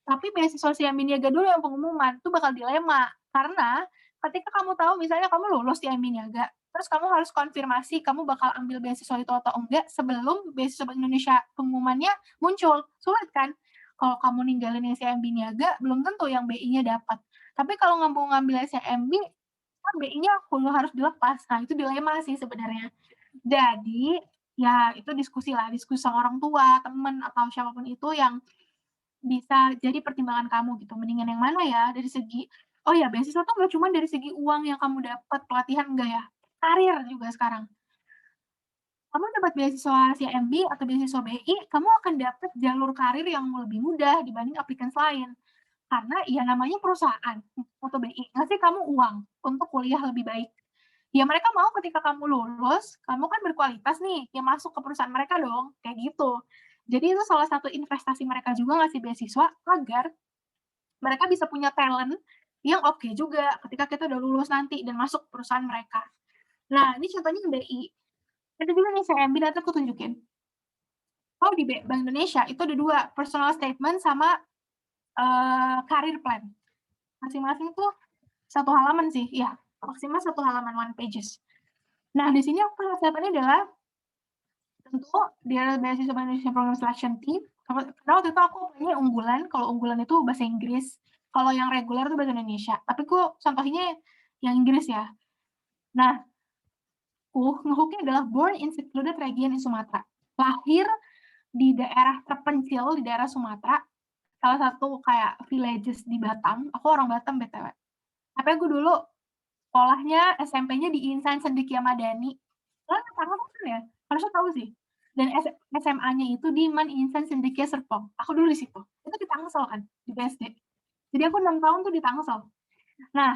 Tapi beasiswa CIMB Niaga dulu yang pengumuman, itu bakal dilema. Karena ketika kamu tahu misalnya kamu lulus CIMB Niaga, terus kamu harus konfirmasi kamu bakal ambil beasiswa itu atau enggak sebelum beasiswa Bank Indonesia pengumumannya muncul. Sulit kan? Kalau kamu ninggalin yang CIMB Niaga, belum tentu yang BI-nya dapat. Tapi kalau ngambil CIMB, kan BI-nya harus dilepas. Nah, itu dilema sih sebenarnya. Jadi, ya itu diskusi sama orang tua, teman, atau siapapun itu yang bisa jadi pertimbangan kamu gitu. Mendingan yang mana ya dari segi, oh ya beasiswa tuh nggak cuma dari segi uang yang kamu dapat, pelatihan enggak ya. Karir juga sekarang. Kamu dapat beasiswa CIMB atau beasiswa BI, kamu akan dapat jalur karir yang lebih mudah dibanding applicants lain. Karena ya namanya perusahaan atau BI, ngasih kamu uang untuk kuliah lebih baik. Ya mereka mau ketika kamu lulus, kamu kan berkualitas nih, ya masuk ke perusahaan mereka dong, kayak gitu. Jadi itu salah satu investasi mereka juga ngasih beasiswa agar mereka bisa punya talent yang oke juga ketika kita udah lulus nanti dan masuk perusahaan mereka. Nah, ini contohnya BI. Ada juga nih CMB, nanti aku tunjukin. Kalau di Bank Indonesia itu ada 2, personal statement sama career plan. Masing-masing tuh 1 halaman sih, ya maksimal 1 halaman, 1 pages. Nah, di sini aku persiapannya adalah tentu dia beasiswa Bank Indonesia Program Selection Team. Karena waktu itu aku punya unggulan, kalau unggulan itu bahasa Inggris, kalau yang reguler itu bahasa Indonesia. Tapi aku contohnya yang Inggris ya. Nah, ngehooknya adalah born in secluded region in Sumatera. Lahir di daerah terpencil di daerah Sumatera, salah satu kayak villages di Batam. Aku orang Batam BTW. Tapi aku dulu sekolahnya SMP-nya di Insan Cendekia Madani. Kalian tahu kan ya? Harusnya tahu sih. Dan SMA-nya itu di Man Insan Cendekia Serpong. Aku dulu di situ. Itu di Tangsel kan, di BSD. Jadi aku 6 tahun tuh di Tangsel. Nah,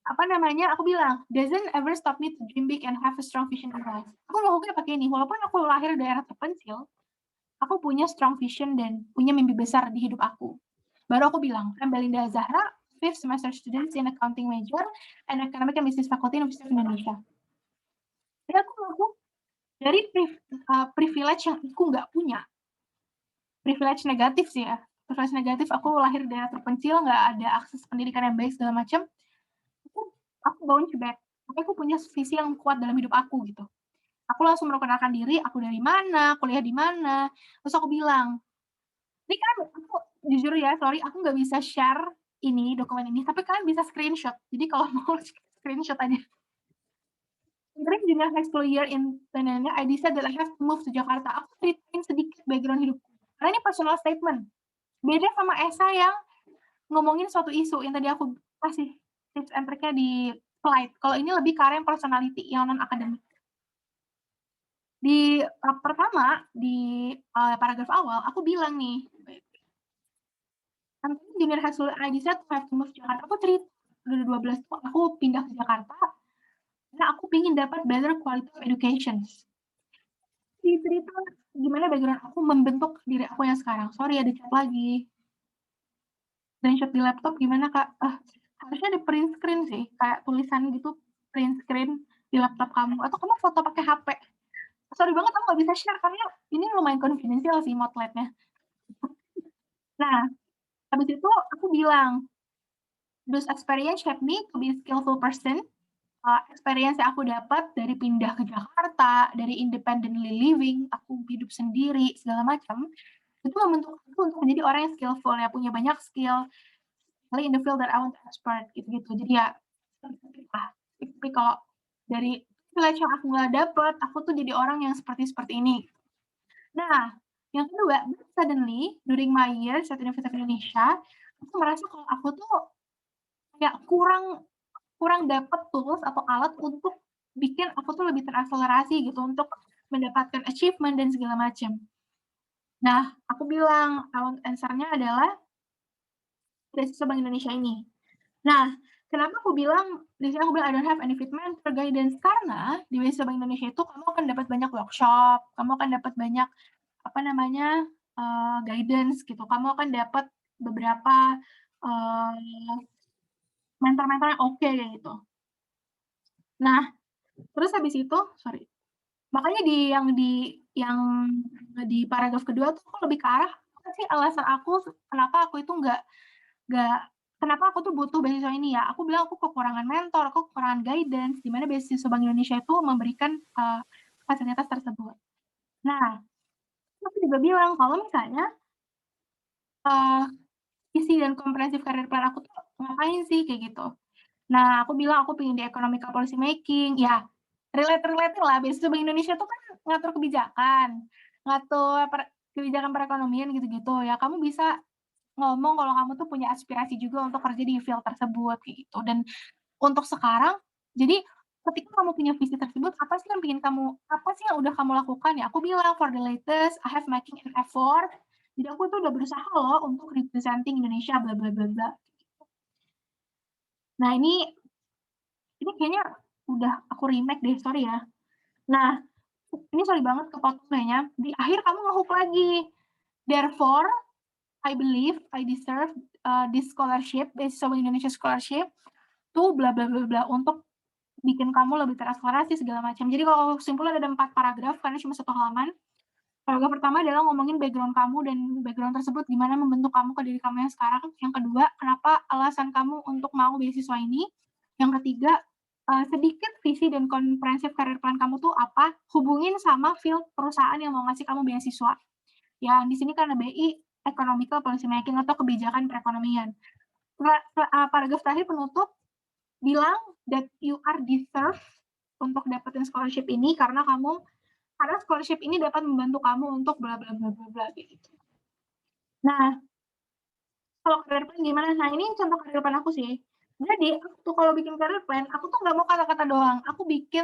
apa namanya, aku bilang, doesn't ever stop me to dream big and have a strong vision in life. Aku ngehooknya pakai ini, walaupun aku lahir di daerah terpencil, aku punya strong vision dan punya mimpi besar di hidup aku. Baru aku bilang, I'm Belinda Zahra, 5th semester student in accounting major and economic and business faculty University of Indonesia. Jadi aku ngehook dari privilege yang aku nggak punya. Privilege negatif sih ya. Privilege negatif, aku lahir di daerah terpencil, nggak ada akses pendidikan yang baik segala macam. Aku bounce back. Tapi aku punya visi yang kuat dalam hidup aku gitu. Aku langsung memperkenalkan diri, aku dari mana, kuliah di mana. Terus aku bilang, ini kan aku jujur ya, sorry, aku nggak bisa share ini, dokumen ini, tapi kalian bisa screenshot. Jadi kalau mau screenshot aja. During junior high school year in Tanzania, I decided that I have to move to Jakarta. Aku ceritain sedikit background hidupku. Karena ini personal statement. Beda sama esai yang ngomongin suatu isu yang tadi aku kasih tips and trick-nya di slide. Kalau ini lebih ke area personality yang non-akademik. Di pertama, di paragraf awal, aku bilang nih, nanti junior high school I decided to have to move to Jakarta. Aku cerita, 2012 tuh aku pindah ke Jakarta, karena aku pingin dapat better quality of education. Cerita gimana background aku membentuk diri aku yang sekarang. Sorry ada chat lagi. Screenshot di laptop gimana Kak? Harusnya di print screen sih, kayak tulisan gitu, print screen di laptop kamu. Atau kamu foto pakai HP. Sorry banget aku nggak bisa share, karena ini lumayan confidential sih Motlet-nya. Nah, habis itu aku bilang, those experience shape me to be a skillful person. Experience yang aku dapat dari pindah ke Jakarta, dari independently living, aku hidup sendiri, segala macam, itu membentuk aku untuk menjadi orang yang skillful, ya punya banyak skill, in the field that I want to expert, gitu-gitu. Jadi ya, tapi kalau dari privilege yang aku nggak dapat, aku tuh jadi orang yang seperti ini. Nah, yang kedua, suddenly, during my years at University of Indonesia, aku merasa kalau aku tuh kayak kurang dapat tools atau alat untuk bikin aku tuh lebih terakselerasi gitu, untuk mendapatkan achievement dan segala macam. Nah, aku bilang, answer-nya adalah beasiswa Bank Indonesia ini. Nah, kenapa aku bilang, di sini aku bilang I don't have any fit mentor guidance, karena di beasiswa Bank Indonesia itu kamu akan dapat banyak workshop, kamu akan dapat banyak guidance gitu. Kamu akan dapat beberapa mentor-mentor yang oke kayak gitu. Nah, terus habis itu, makanya di paragraf kedua tuh aku lebih ke arah apa sih alasan aku kenapa aku itu nggak kenapa aku tuh butuh beasiswa ini ya. Aku bilang aku kekurangan mentor, aku kekurangan guidance, di mana beasiswa Bank Indonesia itu memberikan fasilitas tersebut. Nah, aku juga bilang kalau misalnya visi dan comprehensive career plan aku tuh ngapain sih kayak gitu. Nah, aku bilang aku pengen di economical policy making, ya relate lah. Beasiswa Bank Indonesia tuh kan ngatur kebijakan, ngatur kebijakan perekonomian gitu-gitu ya. Kamu bisa ngomong kalau kamu tuh punya aspirasi juga untuk kerja di field tersebut kayak gitu. Dan untuk sekarang, jadi ketika kamu punya visi tersebut, apa sih yang udah kamu lakukan ya? Aku bilang for the latest, I have making an effort. Jadi aku tuh udah berusaha loh untuk representing Indonesia, bla bla bla bla. Nah ini kayaknya udah aku remake deh, sorry ya. Nah, ini sorry banget kepotong kayaknya. Di akhir kamu nge-hook lagi. Therefore, I believe I deserve this scholarship, beasiswa Indonesia scholarship, to bla bla bla bla, untuk bikin kamu lebih tereksplorasi segala macam. Jadi kalau kesimpulan ada 4 paragraf karena cuma 1 halaman. Paragraf pertama adalah ngomongin background kamu dan background tersebut gimana membentuk kamu ke diri kamu yang sekarang. Yang kedua, kenapa alasan kamu untuk mau beasiswa ini. Yang ketiga, sedikit visi dan comprehensive career plan kamu tuh apa, hubungin sama field perusahaan yang mau ngasih kamu beasiswa. Ya, di sini karena BI, economical policy making atau kebijakan perekonomian. Paragraf terakhir penutup, bilang that you are deserve untuk dapetin scholarship ini karena scholarship ini dapat membantu kamu untuk bla bla bla bla bla gitu. Nah, kalau career plan gimana? Nah, ini contoh career plan aku sih. Jadi, aku tuh kalau bikin career plan, aku tuh nggak mau kata-kata doang. Aku bikin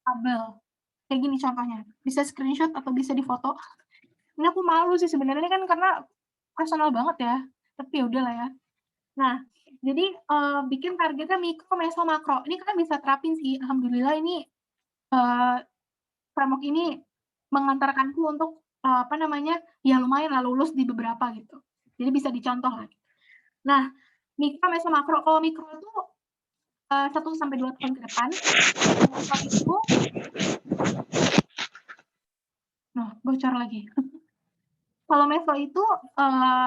tabel. Kayak gini contohnya. Bisa screenshot atau bisa difoto. Ini aku malu sih sebenarnya kan karena personal banget ya. Tapi ya udahlah ya. Nah, jadi bikin targetnya mikro, meso, makro. Ini kan bisa terapin sih. Alhamdulillah ini framework ini mengantarkanku untuk ya lumayan lah lulus di beberapa gitu. Jadi bisa dicontoh lah. Nah, mikro, meso, makro. Kalau mikro itu 1 sampai 2 tahun ke depan. Meso itu bocor lagi. Kalau meso itu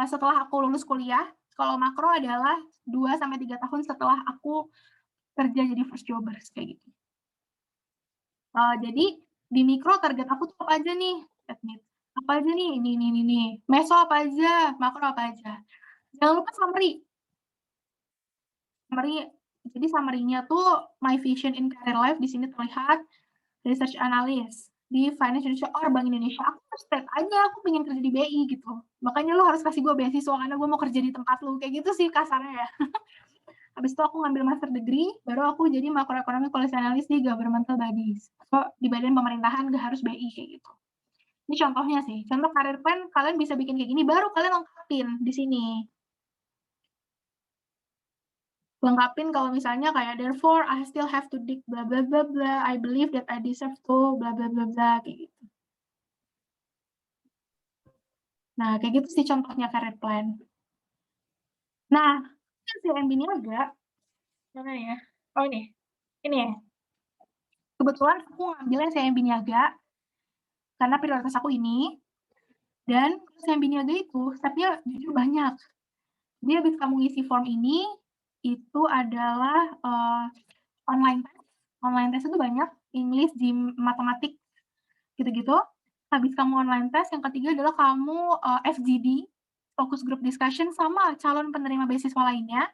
setelah aku lulus kuliah, kalau makro adalah 2 sampai 3 tahun setelah aku kerja jadi first jobers kayak gitu. Jadi di mikro target aku tuh apa aja nih? Apa aja nih? Ini. Meso apa aja? Makro apa aja? Jangan lupa summary. Jadi summary-nya tuh my vision in career life di sini terlihat research analyst di Finance Indonesia or Bank Indonesia. Aku state aja aku pengen kerja di BI gitu. Makanya lo harus kasih gue beasiswa karena gue mau kerja di tempat lo kayak gitu sih kasarnya ya. Habis itu aku ngambil master degree, baru aku jadi macroeconomic policy analyst di governmental bodies. So, di badan pemerintahan gak harus BI kayak gitu. Ini contohnya sih. Contoh career plan kalian bisa bikin kayak gini, baru kalian lengkapin di sini. Lengkapin kalau misalnya kayak therefore I still have to dig bla bla bla bla, I believe that I deserve to bla bla bla bla kayak gitu. Nah, kayak gitu sih contohnya career plan. Nah, CMB Niaga, mana ya? Oh ini ya. Kebetulan aku ngambilnya CMB Niaga karena prioritas aku ini. Dan CMB Niaga itu stepnya jujur banyak. Jadi habis kamu ngisi form ini, itu adalah online test. Online test itu banyak, English, gym, matematik, gitu-gitu. Habis kamu online test, yang ketiga adalah kamu FGD, focus group discussion, sama calon penerima beasiswa lainnya.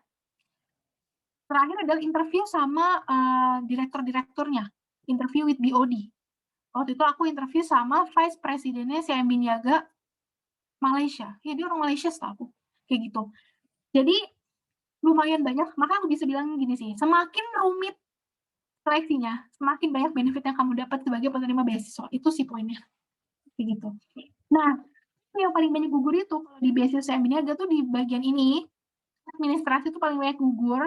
Terakhir adalah interview sama direktur-direkturnya, interview with BOD. Waktu itu aku interview sama vice presidennya CMB Niaga Malaysia. Ya, dia orang Malaysia setahu kayak gitu. Jadi lumayan banyak, maka aku bisa bilang gini sih, semakin rumit seleksinya, semakin banyak benefit yang kamu dapat sebagai penerima beasiswa. Itu sih poinnya. Kayak gitu. Nah, yang paling banyak gugur itu kalau di beasiswa CMB Niaga tuh di bagian ini, administrasi itu paling banyak gugur,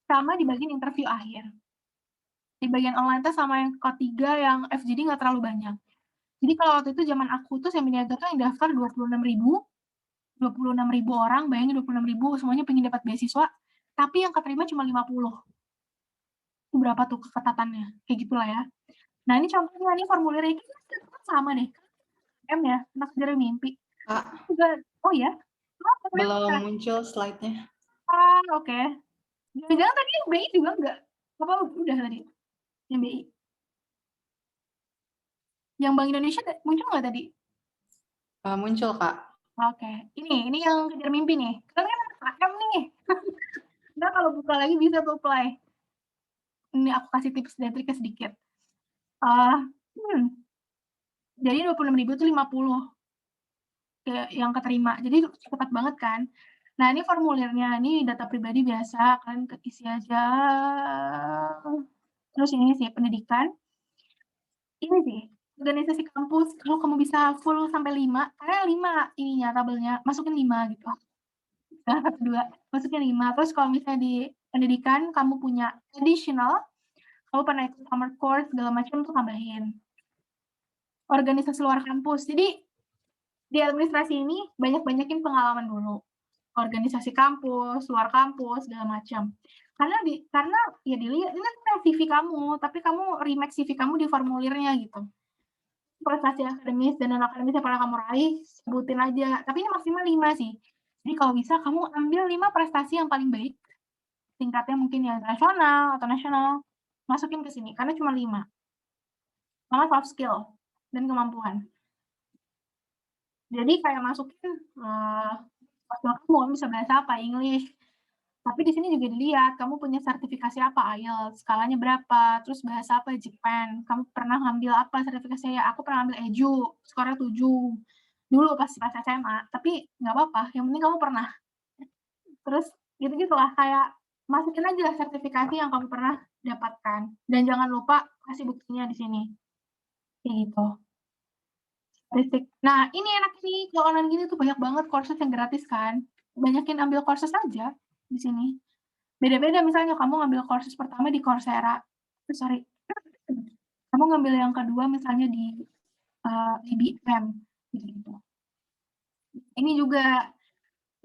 sama di bagian interview akhir. Di bagian online test sama yang ketiga yang FGD nggak terlalu banyak. Jadi kalau waktu itu zaman aku tuh CMB Niaga tuh yang daftar 26.000 orang, bayangin 26.000 semuanya pengen dapat beasiswa, tapi yang keterima cuma 50. Itu berapa tuh keketatannya? Kayak gitulah ya. Nah, ini contohnya, ini formulirnya ini sama nih. M ya, anak sejarah mimpi. Oh ya? Belum muncul slide-nya. Oke. Jangan tadi yang BI juga enggak? Apa udah tadi? Yang BI? Yang Bank Indonesia muncul nggak tadi? Muncul, Kak. Oke. Ini yang kejar mimpi nih. Kalian kan KM nih. Nah, kalau buka lagi bisa tuh apply. Ini aku kasih tips dan triknya sedikit. Jadi 26.000 itu 50 yang keterima. Jadi cepat banget kan. Nah, ini formulirnya. Ini data pribadi biasa. Kalian isi aja. Terus ini sih pendidikan. Ini sih organisasi kampus. Kalau kamu bisa full sampai 5, karena 5 ininya tabelnya, masukin 5 gitu. Nah, 1, 2, masukin 5. Terus kalau misalnya di pendidikan kamu punya additional, kamu pernah ikut summer course segala macam tuh tambahin. Organisasi luar kampus. Jadi di administrasi ini banyak-banyakin pengalaman dulu. organisasi kampus, luar kampus, segala macam. Karena ya dilihat ini kan CV kamu, tapi kamu remake CV kamu di formulirnya gitu. Prestasi akademis dan non-akademis yang pernah kamu raih, sebutin aja. Tapi ini maksimal 5 sih. Jadi kalau bisa kamu ambil 5 prestasi yang paling baik, tingkatnya mungkin yang internasional atau nasional, masukin ke sini karena cuma 5. Sama soft skill dan kemampuan. Jadi kayak masukin kamu bisa bahasa apa, English. Tapi di sini juga dilihat kamu punya sertifikasi apa, IELTS, skalanya berapa, terus bahasa apa, Jepang. Kamu pernah ngambil apa sertifikasinya? Ya, aku pernah ambil EJU, skornya 7. Dulu pas SMA, tapi nggak apa-apa, yang penting kamu pernah. Terus gitu-gitulah, kayak masukin aja sertifikasi yang kamu pernah dapatkan. Dan jangan lupa kasih buktinya di sini. Kayak gitu. Nah, ini enak nih, kalau online gini tuh banyak banget courses yang gratis kan. Banyakin ambil courses aja di sini. Beda-beda, misalnya kamu ngambil courses pertama di Coursera, kamu ngambil yang kedua misalnya di IBM, gitu. Ini juga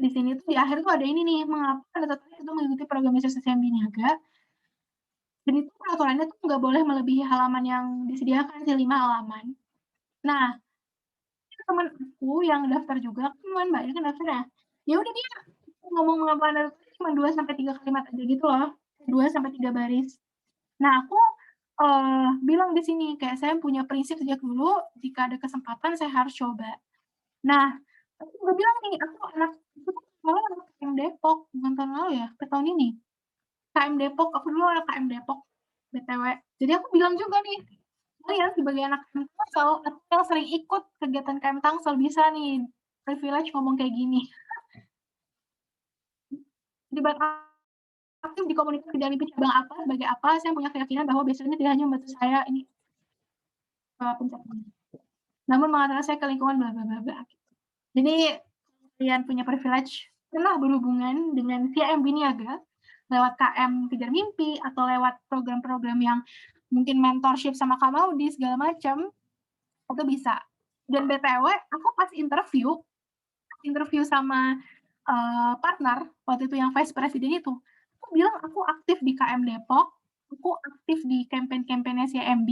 di sini tuh di akhir tuh ada ini nih, mengapa Anda tertarik untuk mengikuti program bisnis SMB Niaga? Dan itu peraturannya tuh nggak boleh melebihi halaman yang disediakan sih, 5 halaman. Nah, teman aku yang daftar juga, kan lumayan banyak kan daftarnya. Ya udah dia ngomong mengapa Anda cuma 2-3 kalimat aja gitu loh, 2-3 baris. Nah, aku bilang di sini kayak saya punya prinsip sejak dulu, jika ada kesempatan saya harus coba. Nah, aku juga bilang nih, aku anak KM Depok, bukan tahun lalu ya, ke tahun ini. KM Depok, aku dulu anak KM Depok, BTW. Jadi aku bilang juga nih, kalian sebagai anak KM Tangsel atau yang sering ikut kegiatan KM Tangsel bisa nih privilege ngomong kayak gini. Terlibat aktif di komunitas kerja LIPI cabang apa, sebagai apa, saya punya keyakinan bahwa besoknya tidak hanya membantu saya ini pencapaian. Namun mengatakan saya ke lingkungan bla bla bla bla. Jadi kalian punya privilege pernah berhubungan dengan CIMB Niaga lewat KM Kejar Mimpi atau lewat program-program yang mungkin mentorship sama Kak Maudi segala macam, itu bisa. Dan BTW, aku pas interview sama partner waktu itu yang vice president itu, aku bilang aku aktif di KM Depok, aku aktif di campaign-campaignnya CIMB,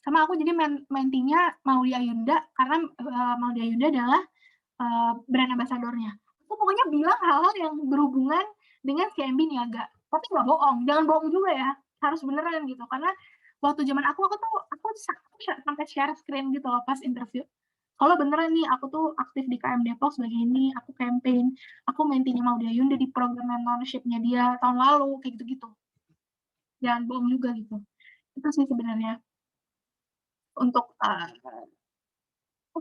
sama aku jadi mentinya Maudi Ayunda karena Maudi Ayunda adalah brand ambassador-nya. Aku pokoknya bilang hal-hal yang berhubungan dengan CIMB Niaga. Tapi nggak bohong, jangan bohong juga ya. Harus beneran gitu. Karena waktu zaman aku sampai share screen gitu loh pas interview. Kalau beneran nih, aku tuh aktif di KM Depok sebagai ini, aku campaign, aku mentinya Maudi Ayunda di program mentorship-nya dia tahun lalu, kayak gitu-gitu. Jangan bohong juga gitu. Itu sih sebenarnya untuk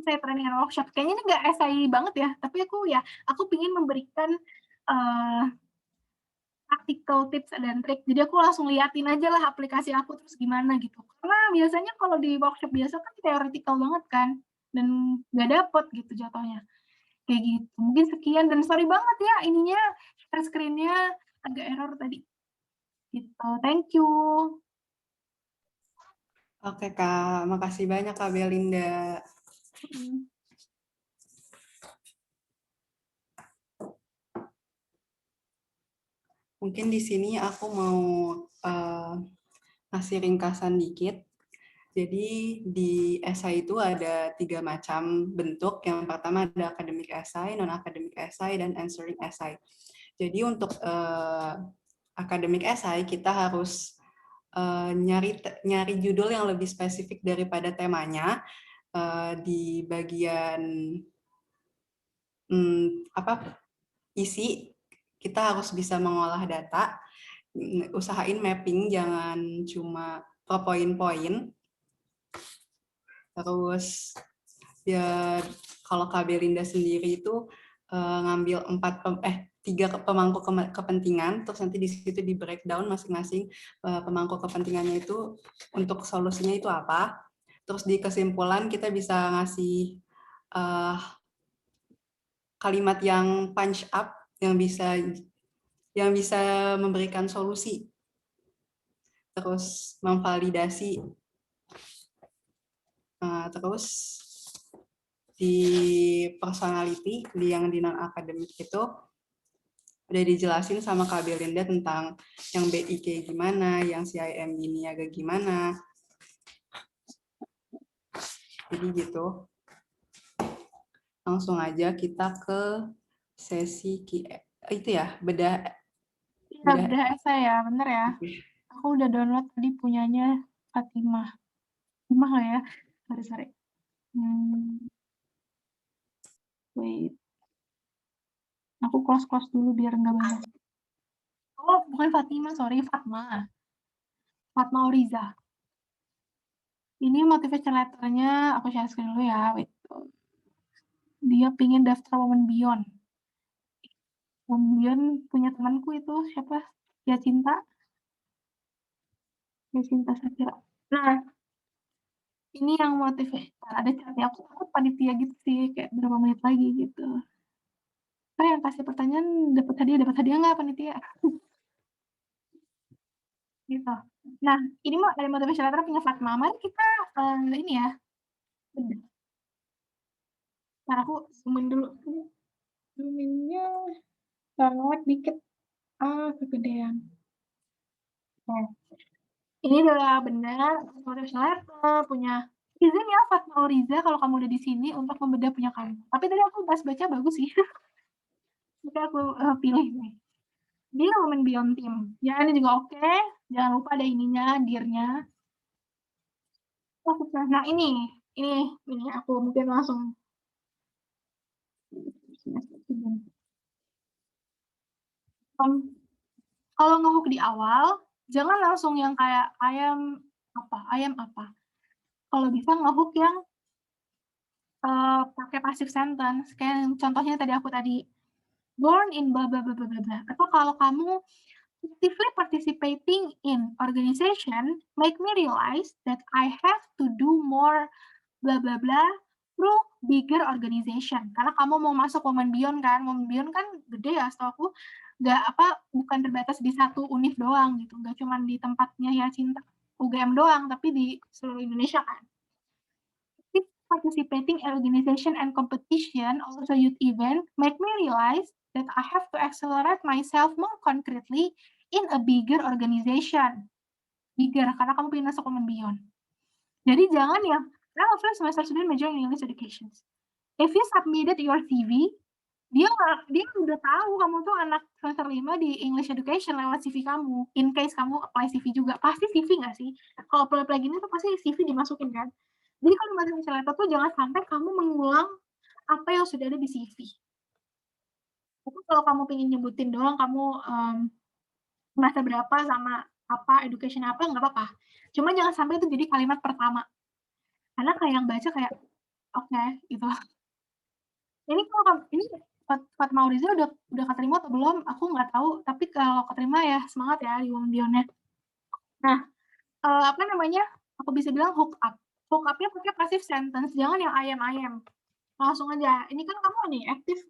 saya training and workshop. Kayaknya ini nggak SI banget ya, tapi aku pingin memberikan practical tips dan trik. Jadi aku langsung liatin aja lah aplikasi aku terus gimana gitu. Karena biasanya kalau di workshop biasa kan theoretical banget kan, dan nggak dapet gitu jatuhnya. Kayak gitu. Mungkin sekian dan sorry banget ya ininya share screen-nya agak error tadi. Gitu. Thank you. Oke Kak, makasih banyak Kak Belinda. Mungkin di sini aku mau ngasih ringkasan dikit. Jadi di esai itu ada 3 macam bentuk. Yang pertama ada academic essay, non-academic essay, dan answering essay. Jadi untuk academic essay kita harus nyari judul yang lebih spesifik daripada temanya di bagian isi. Kita harus bisa mengolah data, usahain mapping, jangan cuma per poin-poin. Terus ya kalau Kak Belinda sendiri itu ngambil 3 pemangku kepentingan, terus nanti di situ di breakdown masing-masing pemangku kepentingannya itu untuk solusinya itu apa. Terus di kesimpulan kita bisa ngasih kalimat yang punch up, yang bisa memberikan solusi, terus memvalidasi. Terus di personality, yang di non-akademik itu udah dijelasin sama Kak Belinda tentang yang BIK gimana, yang CIM Niaga gimana. Jadi gitu. Langsung aja kita ke sesi itu ya, bedah Esai ya, bener ya. Aku udah download tadi punyanya Fatimah. Fatimah nggak ya? Sorry. Wait. Aku close dulu biar nggak banyak. Oh, bukan Fatimah, sorry. Fatma Oriza. Ini motivation letternya, aku share screen dulu ya. Wait. Dia pingin daftar Women Beyond. Women Beyond punya temanku itu, siapa? Ya Cinta Safira. Nah, ini yang motivasi. Ada chatnya, aku takut panitia gitu sih, kayak berapa menit lagi gitu. Yang kasih pertanyaan dapat hadiah nggak panitia? Gitu. Nah, ini mah ada motivation letter punya Fatma. Mari kita ini ya. Ntar aku zoomin dulu. Zoominnya ngelek dikit. Kegedean. Nah, ini adalah benar motivation letter punya izin ya Fatma Oriza kalau kamu udah di sini untuk membedah punya kamu. Tapi tadi aku pas baca bagus sih. Jadi aku pilih nih. Dia Women Beyond Team. Ya ini juga oke. Jangan lupa ada ininya, dirnya. Nah ini aku mungkin langsung. Kalau ngehook di awal, jangan langsung yang kayak ayam apa. Kalau bisa ngehook yang pakai passive sentence, kayak contohnya aku tadi, born in blah blah blah blah blah. Atau kalau kamu actively participating in organization, make me realize that I have to do more blah blah blah through bigger organization. Karena kamu mau masuk Women Beyond kan, Women Beyond kan gede ya, setahu aku bukan terbatas di satu univ doang gitu, nggak cuma di tempatnya ya Cinta UGM doang, tapi di seluruh Indonesia kan. Participating in organization and competition, also youth event, make me realize that I have to accelerate myself more concretely in a bigger organization. Bigger, karena kamu pengen masuk Women Beyond. Jadi jangan ya, I'm a first semester student majoring in English education. If you submitted your CV, dia udah tahu kamu tuh anak semester 5 di English education lewat CV kamu. In case kamu apply CV juga, pasti CV nggak sih? Kalau apply gini tuh pasti CV dimasukin kan? Jadi kalau motivation letter tuh jangan sampai kamu mengulang apa yang sudah ada di CV. Tapi kalau kamu pengen nyebutin doang kamu semester berapa sama apa, education apa, nggak apa-apa. Cuma jangan sampai itu jadi kalimat pertama. Karena kayak yang baca kayak, oke, gitu. Ini kalau ini Fatma Oriza udah keterima atau belum? Aku nggak tahu. Tapi kalau keterima ya semangat ya di Women Beyond-nya. Nah, apa namanya? Aku bisa bilang hook up. Hook up-nya pakai passive sentence, jangan yang ayam-ayam. Langsung aja. Ini kan kamu nih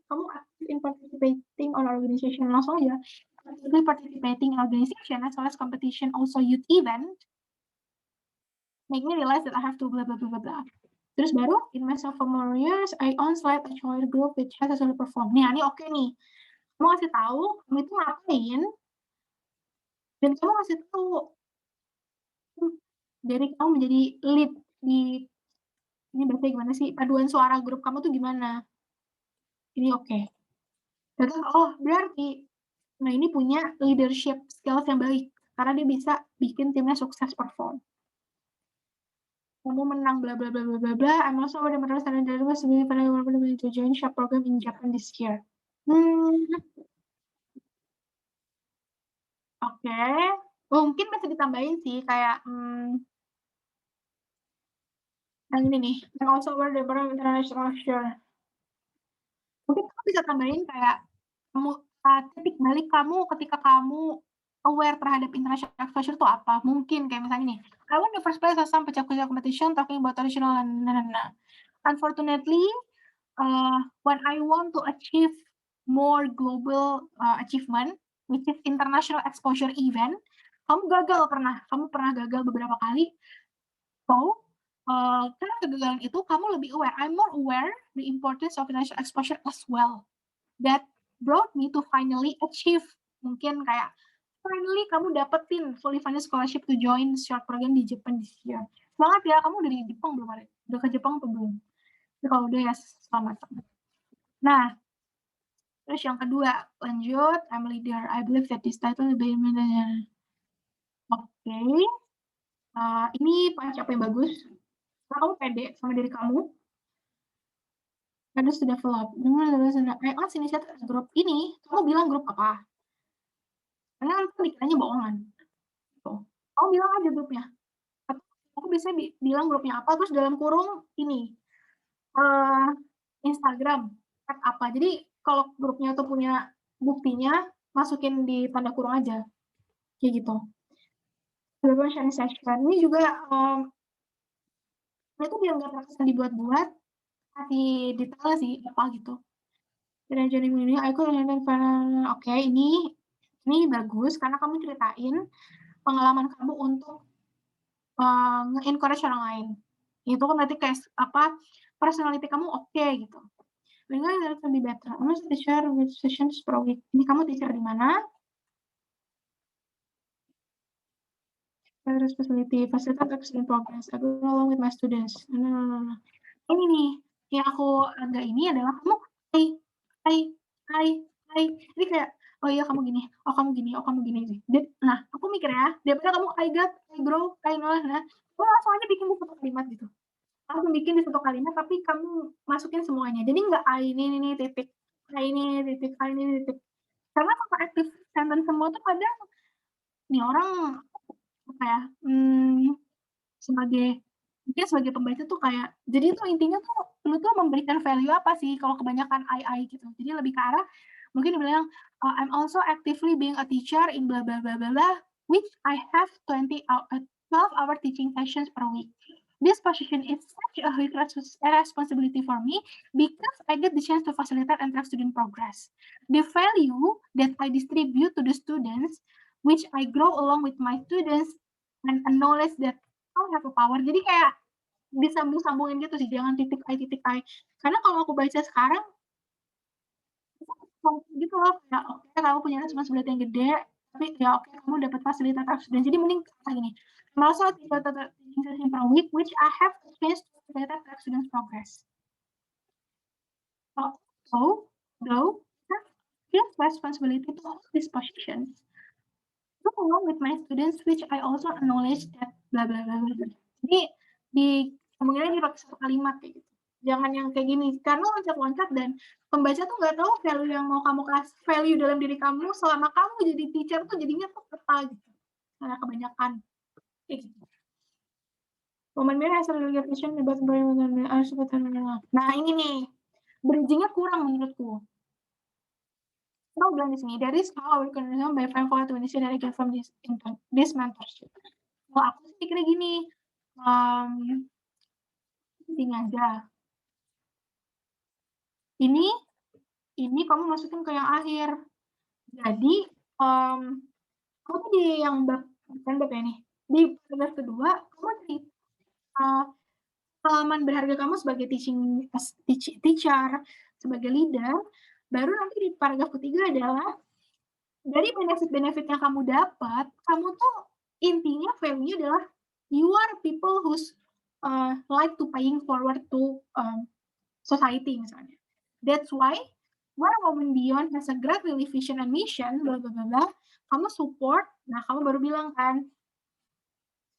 kamu active in participating on organization. Langsung aja. Actively participating in organization as well as competition, also youth event. Make me realize that I have to blah blah blah blah. Terus baru in my sophomore years, I on slide a choir group which has actually perform. Nih, ini oke nih. Kamu ngasih tahu kamu itu ngapain, dan kamu ngasih tahu dari kamu menjadi lead di ini bahasa gimana sih, paduan suara grup kamu tuh gimana. Ini oke. Terus berarti nah ini punya leadership skills yang baik karena dia bisa bikin timnya sukses perform. Kamu menang bla bla bla bla bla bla. I'm also the medal standard was to join shop program in Japan this year. Oke. Mungkin bisa ditambahin sih kayak yang ini nih, and also aware the international share. Mungkin kamu bisa tambahin kayak kamu titik balik kamu ketika kamu aware terhadap international exposure itu apa? Mungkin kayak misalnya nih, I won the first place of some pecah-pecah competition talking about traditional and unfortunately, when I want to achieve more global achievement, which is international exposure event, kamu pernah gagal beberapa kali. So, karena kegagalan itu kamu lebih aware. I'm more aware the importance of international exposure as well. That brought me to finally achieve. Mungkin kayak finally kamu dapetin fully funded scholarship to join short program di Japan this year. Semangat ya, kamu udah di Jepang belum ada? Udah ke Jepang atau belum? Tapi kalau udah ya selamat. Nah, terus yang kedua, lanjut, I'm a leader. I believe that this title will be Oke. Ini pancap yang bagus. Kamu pede sama diri kamu. Harus develop. I ask initiative grup ini, kamu bilang grup apa? Karena nanti dikiranya bohongan. Gitu. Kamu bilang aja grupnya. Aku biasanya bilang grupnya apa, terus dalam kurung ini. Instagram, apa. Jadi kalau grupnya tuh punya buktinya, masukin di tanda kurung aja. Kayak gitu. Sharing session. Ini juga itu biar nggak terkesan dibuat-buat, kasih detail sih apa gitu. Dan jadi ini aku oke, ini bagus karena kamu ceritain pengalaman kamu untuk nge-encourage orang lain. Itu kan berarti kayak apa, personality kamu oke gitu. Dengan lebih better. I'm a teacher with sessions per week. Ini kamu teacher di mana? Responsibility, facilitate excellent progress. I go along with my students. No. Ini nih, yang aku agak ini adalah kamu hai. Jadi kayak, oh iya kamu gini, oh kamu gini, oh kamu gini. Nah, aku mikir ya, daripada kamu I got, I grow, I know, nah, kamu langsung aja bikin di satu kalimat gitu. Langsung bikin di satu kalimat, tapi kamu masukin semuanya. Jadi nggak ini titik, ini titik, ini titik. Karena kalau active sentence semua tuh kadang, nih orang apa ya, mungkin sebagai pembaca tuh kayak, jadi tuh intinya tuh lu tuh memberikan value apa sih kalau kebanyakan I gitu. Jadi lebih ke arah mungkin dibilang I'm also actively being a teacher in blah blah blah blah blah, which I have 12-hour teaching sessions per week. This position is such a huge responsibility for me because I get the chance to facilitate and track student progress. The value that I distribute to the students, which I grow along with my students, and a knowledge that I have a power. Jadi kayak disambung-sambungin gitu sih, jangan titik I. Karena kalau aku baca sekarang, gitu loh, kayak oke kamu punya responsibility yang gede, tapi ya oke kamu dapat fasilitas dan jadi mending kayak gini. Also teaching session per week, which I have the chance to facilitate students progress. So, though, feel responsibility to all these positions. Along with my students, which I also acknowledge that bla bla bla bla. Jadi kemungkinan dipakai satu kalimat kayak gitu. Jangan yang kayak gini, karena loncat-loncat dan pembaca tuh nggak tahu value yang mau kamu kasih, value dalam diri kamu selama kamu jadi teacher tuh jadinya tuh apa gitu. Karena kebanyakan kayak gitu. Woman has a realization about Nah ini nih, bridging-nya kurang menurutku. Aku bilang di sini, that is how our conversation by friend for to initiate that I get from this mentorship. Kalau aku sih pikirnya gini, penting aja. Ini kamu masukin ke yang akhir. Jadi, kamu tuh di yang bab ya nih, di paragraf kedua, kamu pengalaman berharga kamu sebagai teacher, sebagai leader, baru nanti di paragraf ketiga adalah dari benefit-benefit yang kamu dapat, kamu tuh intinya value-nya adalah you are people who's like to paying forward to society misalnya. That's why when Women Beyond has a great really vision and mission, bla bla bla, kamu support, nah kamu baru bilang kan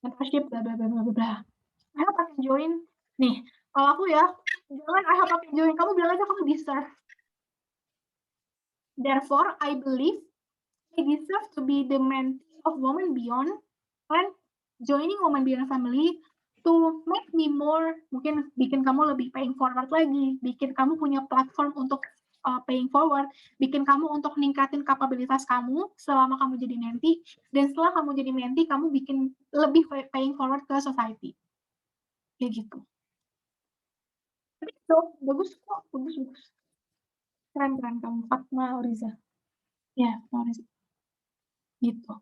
mentorship bla bla bla bla bla. I hope I can join. Nih, kalau aku ya, jangan I hope I can join, kamu bilang aja kamu deserve. Therefore, I believe I deserve to be the mentee of Women Beyond and joining Women Beyond family to make me more, mungkin bikin kamu lebih paying forward lagi, bikin kamu punya platform untuk paying forward, bikin kamu untuk ningkatin kapabilitas kamu selama kamu jadi mentee, dan setelah kamu jadi mentee, kamu bikin lebih paying forward ke society. Kayak gitu. Tapi itu bagus kok, bagus. Keren kamu, Fatma Oriza. Ya, Oriza. Gitu.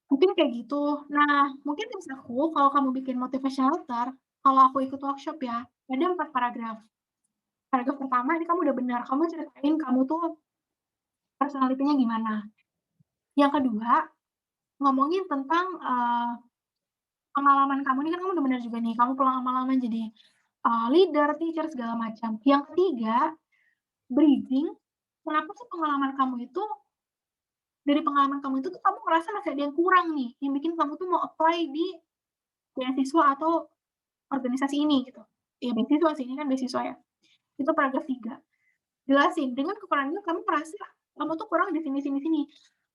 Mungkin kayak gitu. Nah, mungkin tips aku kalau kamu bikin motivational letter, kalau aku ikut workshop ya, ada 4 paragraf. paragraf pertama ini kamu udah benar, kamu ceritain kamu tuh personality-nya gimana. Yang kedua, ngomongin tentang, pengalaman kamu ini kan kamu udah benar juga nih, kamu pengalaman jadi, leader, teacher, segala macam. Yang ketiga, bridging, kenapa sih pengalaman kamu itu dari pengalaman kamu itu tuh kamu ngerasa masih ada yang kurang nih, yang bikin kamu tuh mau apply di beasiswa atau organisasi ini gitu. Ya beasiswa sih, ini kan beasiswa ya. Itu paragraf 3. Jelasin, dengan kekurangan itu kamu merasa kamu tuh kurang di sini sini sini.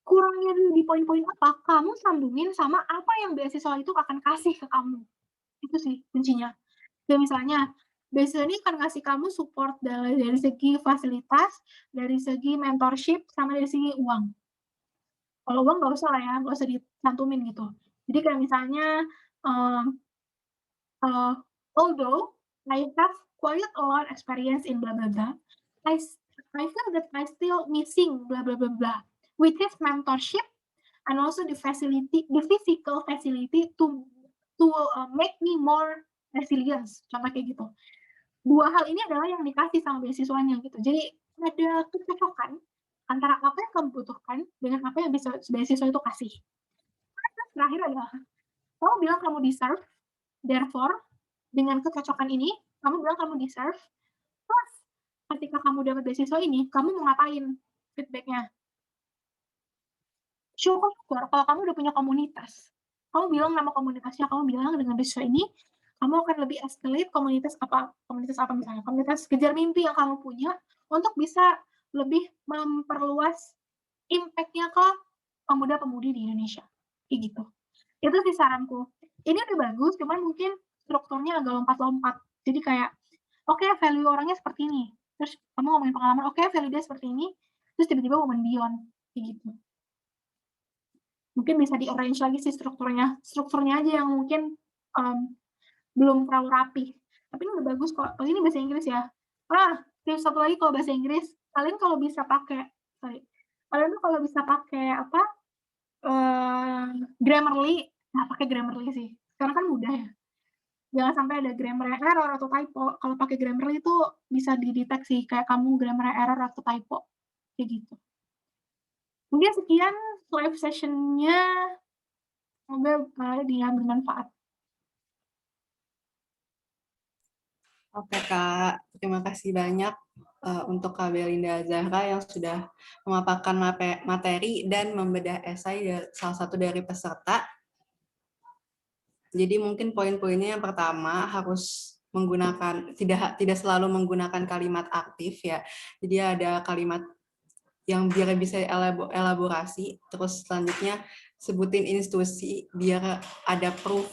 Kurangnya di poin-poin apa, kamu sambungin sama apa yang beasiswa itu akan kasih ke kamu. Itu sih kuncinya. Kayak misalnya, beasiswa ini akan ngasih kamu support dari segi fasilitas, dari segi mentorship, sama dari segi uang. Kalau uang nggak usah lah ya, nggak usah dicantumin gitu. Jadi kayak misalnya, eee eee, although I have quite a lot experience in blah blah blah, I s I feel that I still missing blah blah blah blah, which is mentorship and also the physical facility to make me more resilience, contoh kayak gitu. 2 hal ini adalah yang dikasih sama beasiswanya gitu. Jadi ada kecocokan antara apa yang kamu butuhkan dengan apa yang beasiswa itu kasih. Terus terakhir adalah kamu bilang kamu deserve, therefore dengan kecocokan ini kamu bilang kamu deserve, plus ketika kamu dapat beasiswa ini, kamu mau ngapain feedback-nya? Syukur kalau kamu udah punya komunitas. Kamu bilang nama komunitasnya, kamu bilang dengan beasiswa ini, kamu akan lebih escalate komunitas apa misalnya, komunitas kejar mimpi yang kamu punya, untuk bisa lebih memperluas impact-nya ke pemuda-pemudi di Indonesia, kayak gitu. Itu sih saranku. Ini udah bagus, cuman mungkin strukturnya agak lompat-lompat. Jadi kayak, oke value orangnya seperti ini, terus kamu ngomongin pengalaman, oke value dia seperti ini, terus tiba-tiba women beyond, kayak gitu. Mungkin bisa di-arrange lagi sih strukturnya. Strukturnya aja yang mungkin, mmm, belum terlalu rapi. Tapi ini udah bagus kok. Oh, ini bahasa Inggris ya? Tips satu lagi kalau bahasa Inggris, kalian kalau bisa pakai kalian tuh kalau bisa pakai apa, Grammarly, nah pakai Grammarly sih. Sekarang kan mudah ya. Jangan sampai ada grammar error atau typo. Kalau pakai Grammarly itu bisa dideteksi kayak kamu grammar error atau typo, kayak gitu. Mungkin sekian live session-nya, semoga, dia bermanfaat. Oke Kak, terima kasih banyak untuk Kak Belinda Zahra yang sudah memaparkan materi dan membedah esai salah satu dari peserta. Jadi mungkin poin-poinnya yang pertama harus menggunakan tidak selalu menggunakan kalimat aktif ya. Jadi ada kalimat yang biar bisa elaborasi, terus selanjutnya sebutin institusi biar ada proof,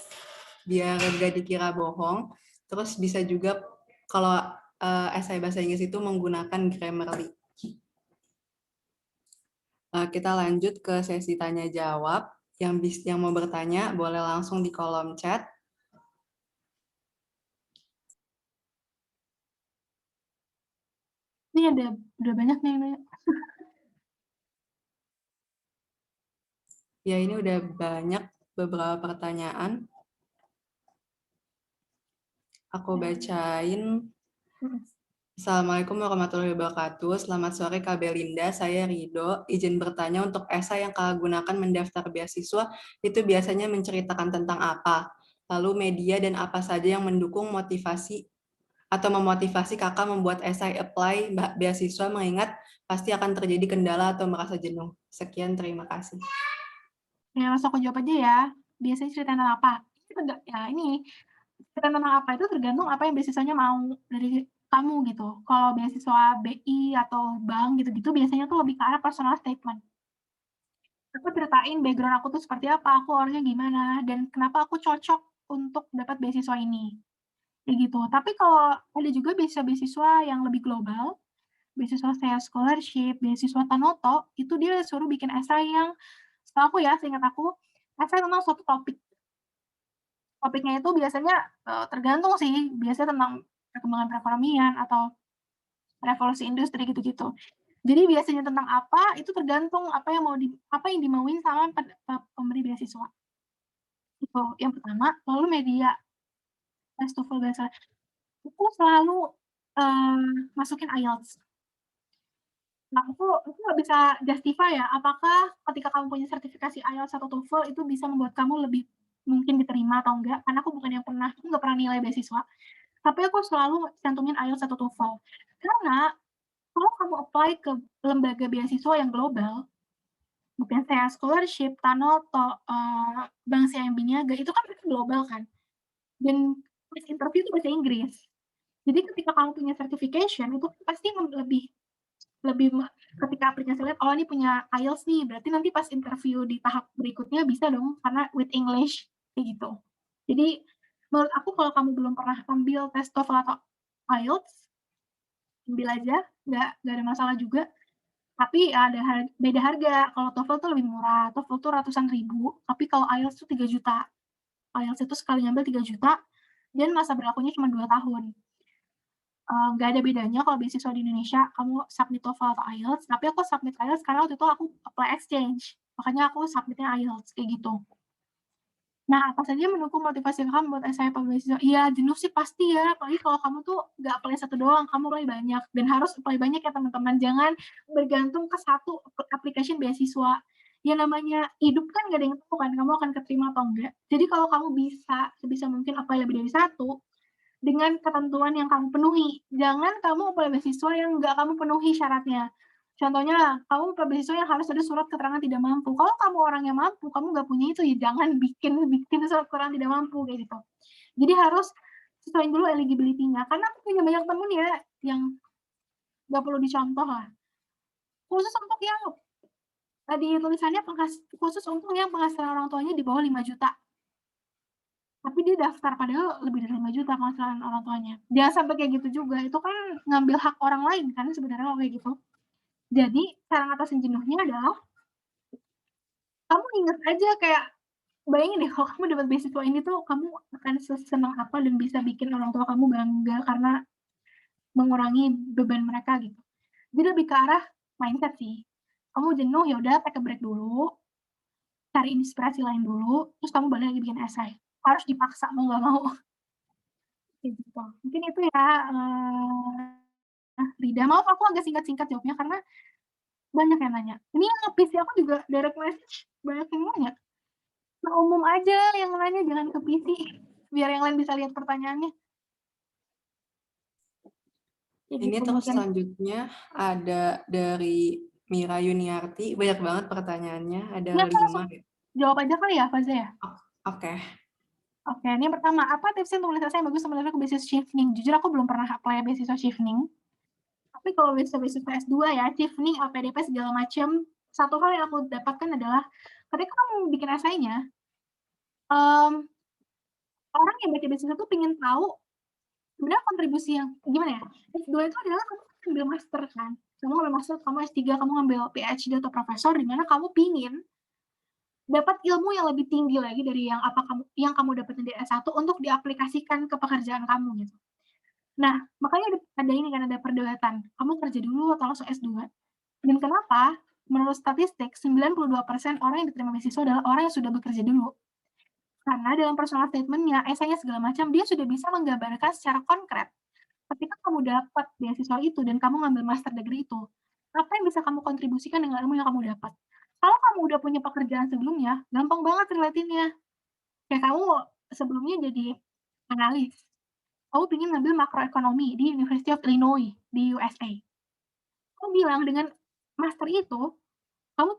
biar gak dikira bohong. Terus bisa juga kalau esai bahasa Inggris itu menggunakan Grammarly. Kita lanjut ke sesi tanya jawab. Yang mau bertanya boleh langsung di kolom chat. Ini udah banyak nih yang nanya. Ya, ini udah banyak beberapa pertanyaan. Aku bacain. Assalamualaikum warahmatullahi wabarakatuh. Selamat sore Kak Belinda, saya Rido. Izin bertanya, untuk esai yang Kak gunakan mendaftar beasiswa itu biasanya menceritakan tentang apa? Lalu media dan apa saja yang mendukung motivasi atau memotivasi Kakak membuat esai apply beasiswa, mengingat pasti akan terjadi kendala atau merasa jenuh. Sekian, terima kasih. Ya, langsung aku jawab aja ya. Biasanya cerita tentang apa? Ini cerita tentang apa itu tergantung apa yang beasiswanya mau dari kamu gitu. Kalau beasiswa BI atau bank gitu-gitu biasanya tuh lebih ke arah personal statement. Aku ceritain background aku tuh seperti apa, aku orangnya gimana, dan kenapa aku cocok untuk dapat beasiswa ini, kayak gitu. Tapi kalau ada juga beasiswa-beasiswa yang lebih global, beasiswa saya scholarship, beasiswa Tanoto, itu dia suruh bikin esai yang setahu aku ya, seingat aku, esai tentang suatu topik. Topiknya itu biasanya, tergantung sih, biasanya tentang perkembangan perekonomian atau revolusi industri gitu-gitu. Jadi biasanya tentang apa, itu tergantung apa yang dimauin sama pemberi beasiswa. Itu yang pertama, lalu media, festival bahasa. Aku selalu masukin IELTS. Nah, aku nggak bisa justify ya, apakah ketika kamu punya sertifikasi IELTS atau TOEFL itu bisa membuat kamu lebih mungkin diterima atau enggak, karena aku nggak pernah nilai beasiswa, tapi aku selalu cantumin IELTS atau TOEFL. Karena kalau kamu apply ke lembaga beasiswa yang global, bukan saya scholarship, Tanoto, Bank CIMB Niaga, itu kan mereka global kan, dan pas interview itu bahasa Inggris. Jadi ketika kamu punya certification, itu pasti lebih lebih ketika aplikasi lihat, oh ini punya IELTS nih, berarti nanti pas interview di tahap berikutnya bisa dong, karena with English, kayak gitu. Jadi, menurut aku kalau kamu belum pernah ambil tes TOEFL atau IELTS, ambil aja, nggak ada masalah juga. Tapi ada beda harga, kalau TOEFL tuh lebih murah, TOEFL tuh ratusan ribu, tapi kalau IELTS tuh 3 juta. IELTS itu sekali ngambil 3 juta, dan masa berlakunya cuma 2 tahun. Nggak ada bedanya kalau beasiswa di Indonesia, kamu submit TOEFL atau IELTS, tapi aku submit IELTS karena waktu itu aku apply exchange, makanya aku submit-nya IELTS, kayak gitu. Nah, apa saja mendukung motivasi kamu buat SIA atau beasiswa? Iya, jenuh sih pasti ya, apalagi kalau kamu tuh nggak apply 1 doang, kamu apply banyak, dan harus apply banyak ya teman-teman, jangan bergantung ke 1 application beasiswa. Ya namanya hidup kan nggak ada yang tahu kan, kamu akan keterima atau enggak. Jadi kalau kamu bisa, sebisa mungkin apply lebih dari 1, dengan ketentuan yang kamu penuhi. Jangan kamu apply beasiswa yang nggak kamu penuhi syaratnya. Contohnya, kamu apply beasiswa yang harus ada surat keterangan tidak mampu. Kalau kamu orang yang mampu, kamu nggak punya itu, ya jangan bikin surat keterangan tidak mampu, kayak gitu. Jadi harus sesuaiin dulu eligibility-nya. Karena aku punya banyak temen ya, yang nggak perlu dicontoh lah. Khusus untuk yang tadi tulisannya khusus untuk yang penghasilan orang tuanya di bawah 5 juta. Tapi dia daftar, padahal lebih dari 5 juta penghasilan orang tuanya. Jangan sampai kayak gitu juga, itu kan ngambil hak orang lain kan sebenarnya kalau kayak gitu. Jadi, cara ngatasin jenuhnya adalah, kamu inget aja kayak, bayangin deh kalau kamu dapat beasiswa ini tuh, kamu akan sesenang apa dan bisa bikin orang tua kamu bangga karena mengurangi beban mereka gitu. Jadi lebih ke arah mindset sih. Kamu jenuh, ya udah take a break dulu, cari inspirasi lain dulu, terus kamu balik lagi bikin esai. Harus dipaksa, mau nggak mau. Kayak gitu. Mungkin itu ya, Rida. Maaf aku agak singkat-singkat jawabnya karena banyak yang nanya. Ini yang nge-PC aku juga direct message banyak yang nanya. Nah, umum aja yang nanya, jangan ke PC, biar yang lain bisa lihat pertanyaannya. Kayak Ini gitu terus mungkin. selanjutnya ada dari Mira Yuniarti, banyak banget pertanyaannya, ada Ini aku 5 langsung ya. jawab aja kali ya, Faza ya? Oke. Oke, ini yang pertama, apa tipsnya untuk menulis esai yang bagus sebenarnya ke beasiswa shifting? Jujur aku belum pernah apply beasiswa shifting. Tapi kalau beasiswa S2 ya, shifting, LPDP segala macam, satu hal yang aku dapatkan adalah ketika kamu bikin esainya, orang yang baca beasiswa tuh pengen tahu sebenarnya kontribusi yang gimana ya, S2 itu adalah kamu ambil master kan, kamu ngambil master, kamu S3, kamu ngambil PhD atau profesor, di mana kamu pingin dapat ilmu yang lebih tinggi lagi dari yang kamu dapetin di S1 untuk diaplikasikan ke pekerjaan kamu gitu. Nah, makanya ada ini kan, ada perdebatan, kamu kerja dulu atau langsung S2. Dan kenapa? Menurut statistik, 92% orang yang diterima beasiswa adalah orang yang sudah bekerja dulu. Karena dalam personal statement-nya, esainya segala macam, dia sudah bisa menggambarkan secara konkret. Ketika kamu dapat beasiswa itu dan kamu ngambil master degree itu, apa yang bisa kamu kontribusikan dengan ilmu yang kamu dapat? Kalau kamu udah punya pekerjaan sebelumnya, gampang banget relate-nya. Kayak kamu sebelumnya jadi analis, kamu pengen ngambil makroekonomi di University of Illinois di USA. Kamu bilang dengan master itu, kamu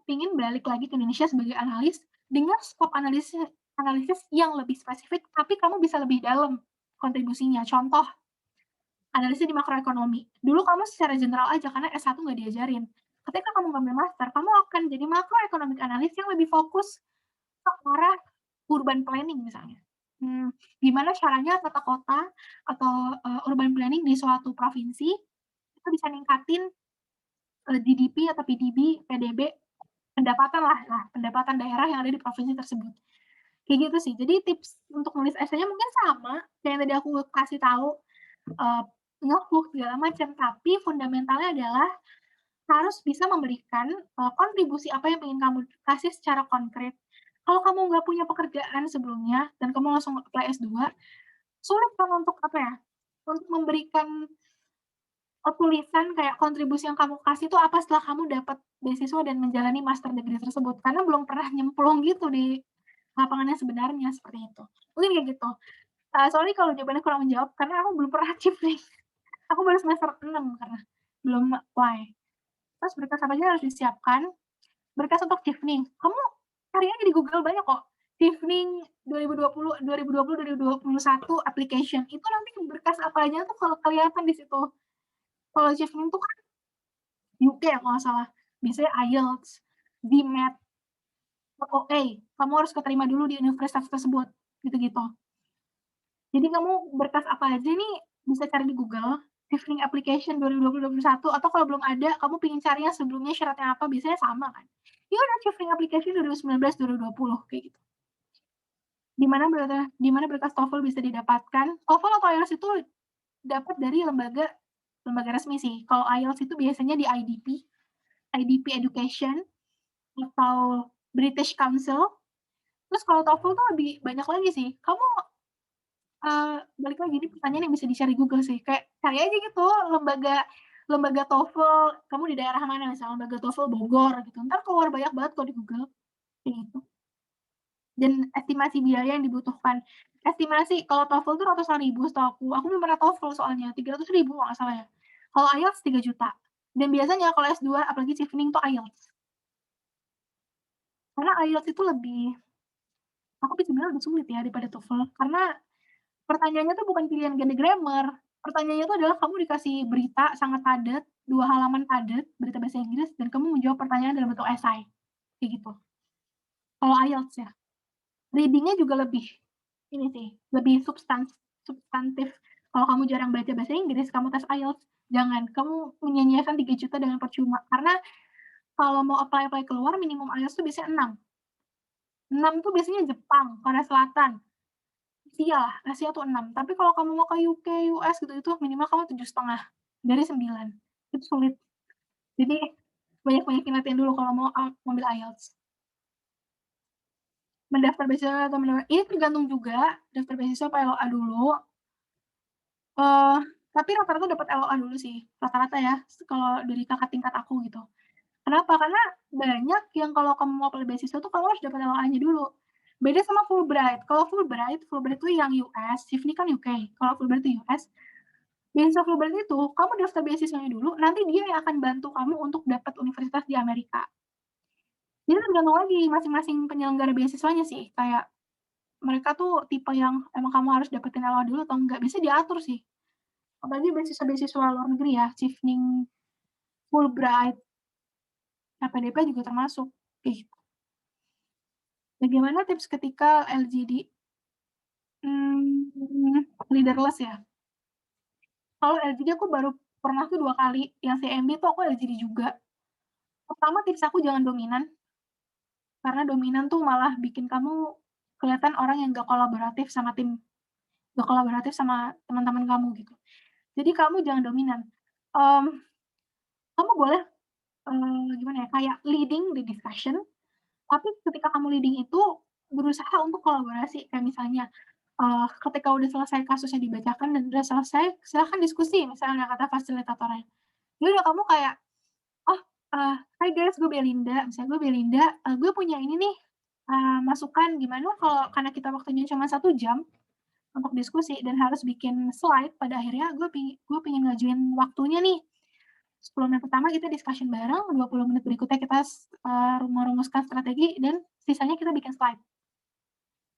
pingin balik lagi ke Indonesia sebagai analis dengan skop analisis yang lebih spesifik, tapi kamu bisa lebih dalam kontribusinya. Contoh, analisis di makroekonomi. Dulu kamu secara general aja karena S1 nggak diajarin. Ketika kamu ngambil master, kamu akan jadi macroeconomic analyst yang lebih fokus ke arah urban planning misalnya. Gimana caranya tata kota atau urban planning di suatu provinsi itu bisa ningkatin GDP atau PDB, PDB, pendapatan daerah yang ada di provinsi tersebut. Kayak gitu sih. Jadi tips untuk nulis esainya mungkin sama kayak yang tadi aku kasih tahu, notebook segala macam, tapi fundamentalnya adalah harus bisa memberikan kontribusi apa yang ingin kamu kasih secara konkret. Kalau kamu nggak punya pekerjaan sebelumnya dan kamu langsung apply S2, sulit kan untuk untuk memberikan tulisan kayak kontribusi yang kamu kasih itu apa setelah kamu dapat beasiswa dan menjalani master degree tersebut, karena belum pernah nyemplung gitu di lapangan yang sebenarnya, seperti itu. Mungkin kayak gitu. Sorry kalau jawabannya kurang menjawab, karena aku belum pernah achieve aku baru semester 6 karena belum apply. Terus berkas apa aja harus disiapkan? Berkas untuk Chevening, kamu cari aja di Google banyak kok. Chevening 2021 application, itu nanti berkas apa aja tuh kalau kelihatan di situ. Kalau Chevening tuh kan UK ya kalau nggak salah, biasanya IELTS, GMAT, OA, kamu harus keterima dulu di universitas tersebut, gitu-gitu. Jadi kamu berkas apa aja nih bisa cari di Google, Chevening application 2021, atau kalau belum ada, kamu pengen cari yang sebelumnya syaratnya apa, biasanya sama kan. Ya udah Chevening application 2019-2020 kayak gitu. Di mana berkas TOEFL bisa didapatkan. TOEFL atau IELTS itu dapat dari lembaga resmi sih. Kalau IELTS itu biasanya di IDP Education atau British Council. Terus kalau TOEFL tuh lebih banyak lagi sih. Kamu balik lagi, ini pertanyaan yang bisa dicari Google sih. Kayak cari aja gitu lembaga TOEFL, kamu di daerah mana misalnya, lembaga TOEFL Bogor gitu. Ntar keluar banyak banget kok di Google, kayak gitu. Dan estimasi biaya yang dibutuhkan. Estimasi kalau TOEFL tuh ratusan ribu setahu aku belum pernah TOEFL soalnya, 300.000 kalau nggak salah ya. Kalau IELTS 3 juta. Dan biasanya kalau S2 apalagi Chevening tuh IELTS. Karena IELTS itu aku bisa bilang lebih sulit ya daripada TOEFL, karena pertanyaannya tuh bukan pilihan ganda grammar. Pertanyaannya tuh adalah kamu dikasih berita sangat padat, 2 halaman padat, berita bahasa Inggris, dan kamu menjawab pertanyaan dalam bentuk esai, kayak gitu. Kalau IELTS ya. Reading-nya juga lebih lebih substantif. Kalau kamu jarang baca bahasa Inggris, kamu tes IELTS, jangan. Kamu menyia-nyiakan 3 juta dengan percuma. Karena kalau mau apply keluar, minimum IELTS tuh biasanya 6. 6 tuh biasanya Jepang, Korea Selatan, Asia tuh 6. Tapi kalau kamu mau ke UK, US gitu, minimal kamu 7,5 dari 9. Itu sulit. Jadi banyak-banyakin latihan dulu kalau mau ambil IELTS. Mendaftar beasiswa atau ini tergantung juga, daftar beasiswa apa LOA dulu. Tapi rata-rata dapat LOA dulu sih, rata-rata ya, kalau dari kakak tingkat aku gitu. Kenapa? Karena banyak yang kalau kamu mau apply beasiswa tuh kamu harus dapat LOA-nya dulu. Beda sama Fulbright. Kalau Fulbright tuh yang US, Chevening kan UK. Kalau Fulbright itu US. Beasiswa Fulbright itu kamu daftar beasiswanya dulu, nanti dia yang akan bantu kamu untuk dapat universitas di Amerika. Jadi tergantung lagi masing-masing penyelenggara beasiswanya sih, kayak mereka tuh tipe yang emang kamu harus dapetin LOA dulu atau enggak, bisa diatur sih. Apalagi beasiswa luar negeri ya, Chevening, Fulbright, LPDP juga termasuk. Gitu. Bagaimana tips ketika LGD? Leaderless ya. Kalau LGD aku baru pernah tuh 2 kali, yang CMB tuh aku LGD juga. Pertama tips aku jangan dominan, karena dominan tuh malah bikin kamu kelihatan orang yang gak kolaboratif sama tim, gak kolaboratif sama teman-teman kamu gitu. Jadi kamu jangan dominan. Kamu boleh gimana ya, kayak leading the discussion, tapi ketika kamu leading itu berusaha untuk kolaborasi. Kayak misalnya, ketika udah selesai kasusnya dibacakan dan udah selesai, silahkan diskusi misalnya kata fasilitatornya. Ya udah kamu kayak, "Oh, hai guys, gue Belinda," misalnya, "Gue Belinda, gue punya ini nih, masukan gimana kalau karena kita waktunya cuma 1 jam untuk diskusi dan harus bikin slide, pada akhirnya gue pengen ngajuin waktunya nih. 10 menit pertama kita discussion bareng, 20 menit berikutnya kita merumuskan strategi, dan sisanya kita bikin slide."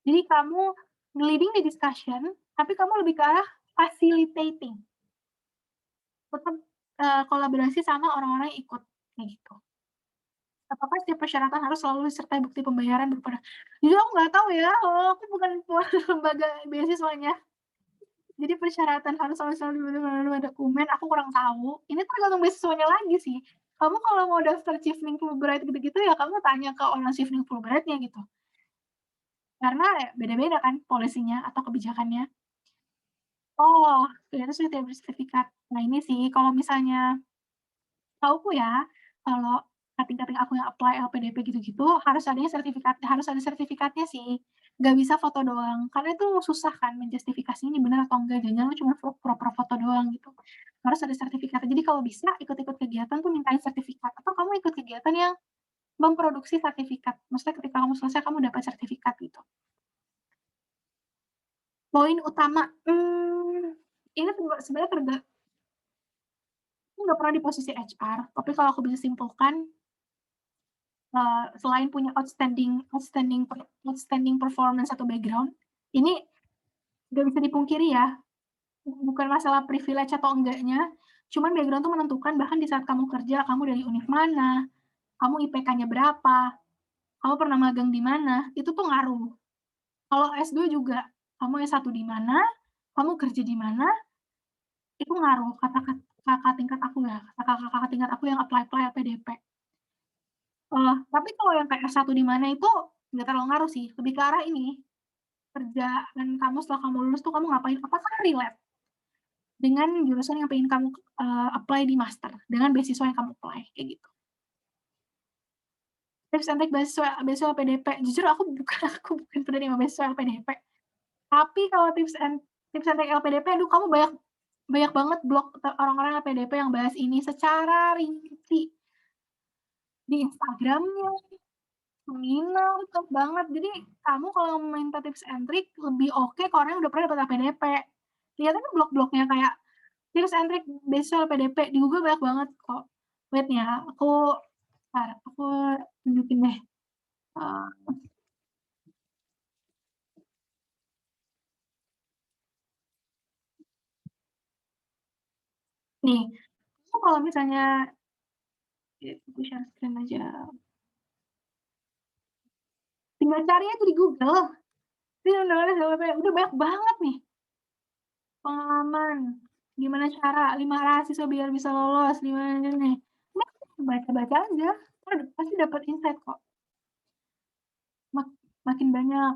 Jadi kamu leading the discussion, tapi kamu lebih ke arah facilitating. Tetap kolaborasi sama orang-orang yang ikut, kayak gitu. Apakah setiap persyaratan harus selalu disertai bukti pembayaran berupa jujur aku nggak tahu ya, aku bukan lembaga beasiswanya. Jadi persyaratan harus selalu dokumen, aku kurang tahu. Ini tergantung beasiswanya lagi sih. Kamu kalau mau daftar Chevening Fulbright gitu-gitu ya kamu tanya ke orang Chevening Fulbright-nya gitu. Karena ya beda-beda kan polisinya atau kebijakannya. Oh, ternyata sudah tidak bersertifikat. Nah ini sih kalau misalnya tauku ya, kalau kating-kating aku yang apply LPDP gitu-gitu harus ada sertifikatnya sih. nggak bisa foto doang, karena itu susah kan menjustifikasinya ini benar atau enggak, jangan lu cuma pura-pura foto doang gitu. Harus ada sertifikat. Jadi kalau bisa ikut-ikut kegiatan tuh mintain sertifikat, atau kamu ikut kegiatan yang memproduksi sertifikat. Maksudnya ketika kamu selesai kamu dapat sertifikat gitu. Poin utama, ini sebenarnya aku nggak pernah di posisi HR, tapi kalau aku bisa simpulkan, selain punya outstanding performance atau background, ini nggak bisa dipungkiri ya, bukan masalah privilege atau enggaknya, cuman background tuh menentukan bahkan di saat kamu kerja, kamu dari univ mana, kamu IPK-nya berapa, kamu pernah magang di mana, itu tuh ngaruh. Kalau S2 juga, kamu S1 di mana, kamu kerja di mana, itu ngaruh. Kata kakak tingkat aku ya, kakak tingkat aku yang apply LPDP. Tapi kalau yang kayak S1 di mana itu nggak terlalu ngaruh sih, lebih ke arah ini, kerjaan kamu setelah kamu lulus tuh kamu ngapain, apakah relate dengan jurusan yang pengen kamu, apply di master, dengan beasiswa yang kamu apply, kayak gitu. Tips and trik beasiswa LPDP, jujur aku bukan penerima beasiswa LPDP. Tapi kalau tips and trik LPDP, aduh kamu banyak banget blog orang-orang LPDP yang bahas ini secara rinci di Instagram-nya, seminar, top banget. Jadi kamu kalau minta tips and trik lebih oke ke orang yang udah pernah dapat LPDP. Lihat aja blog-blognya kayak tips and trik beasiswa LPDP di Google banyak banget kok. Wait ya, aku tunjukin deh. Nih, aku kalau misalnya aku share screen aja. Tinggal cari aja di Google. Udah banyak banget nih. Pengalaman, gimana cara 5 mahasiswa biar bisa lolos, gimana nih. Baca-baca aja, pasti dapat insight kok. Makin banyak.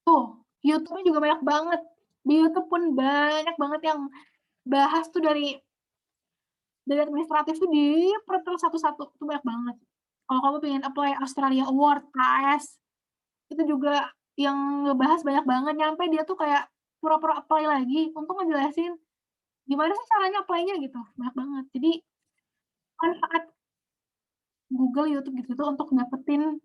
Tuh, YouTube-nya juga banyak banget. Di YouTube pun banyak banget yang bahas tuh dari administratif tuh terus satu-satu, itu banyak banget. Kalau kamu pengen apply Australia Award, KS, itu juga yang ngebahas banyak banget, nyampe dia tuh kayak pura-pura apply lagi untuk ngejelasin gimana sih caranya apply-nya gitu, banyak banget. Jadi manfaat Google, YouTube gitu untuk dapetin,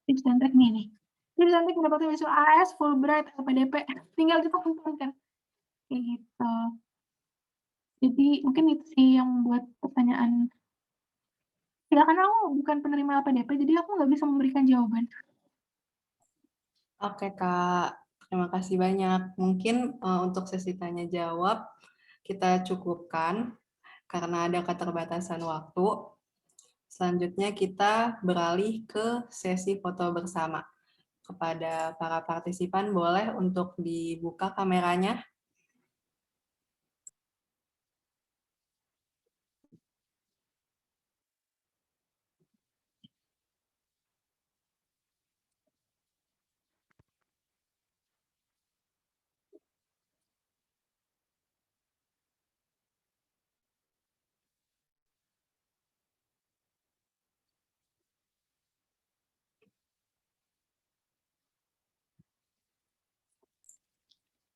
tips dan trik nih. Tips dan trik mendapatkan beasiswa AS, Fulbright, LPDP, tinggal kita kumpulkan, kayak gitu. Jadi mungkin itu sih yang membuat pertanyaan. Ya karena aku bukan penerima LPDP, jadi aku nggak bisa memberikan jawaban. Oke Kak, terima kasih banyak. Mungkin untuk sesi tanya jawab kita cukupkan karena ada keterbatasan waktu. Selanjutnya kita beralih ke sesi foto bersama. Kepada para partisipan boleh untuk dibuka kameranya.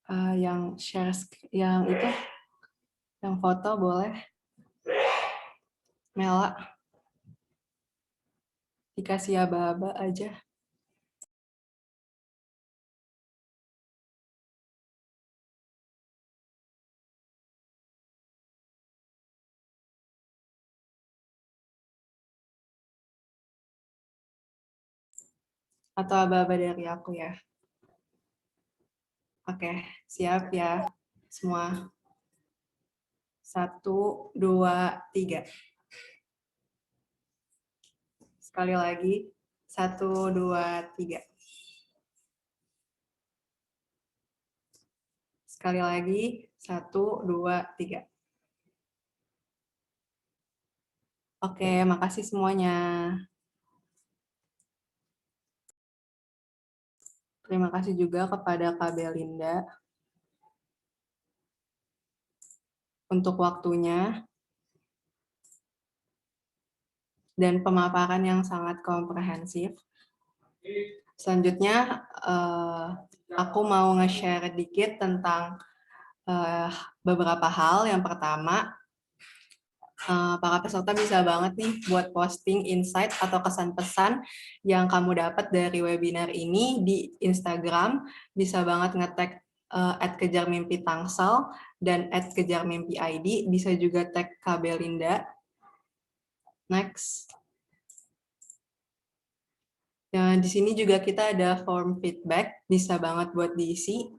Yang share, yang itu, yang foto boleh. Mela, dikasih aba-aba aja. Atau aba-aba dari aku ya. Oke, siap ya semua. 1, 2, 3. Sekali lagi. 1, 2, 3. Sekali lagi. 1, 2, 3. Oke, makasih semuanya. Terima kasih juga kepada Kak Belinda untuk waktunya dan pemaparan yang sangat komprehensif. Selanjutnya, aku mau nge-share dikit tentang beberapa hal. Yang pertama, para peserta bisa banget nih buat posting insight atau kesan-pesan yang kamu dapat dari webinar ini di Instagram. Bisa banget nge-tag @kejarmimpi-tangsel dan @kejarmimpi-id. Bisa juga tag Kak Belinda. Next. Ya, di sini juga kita ada form feedback, bisa banget buat diisi.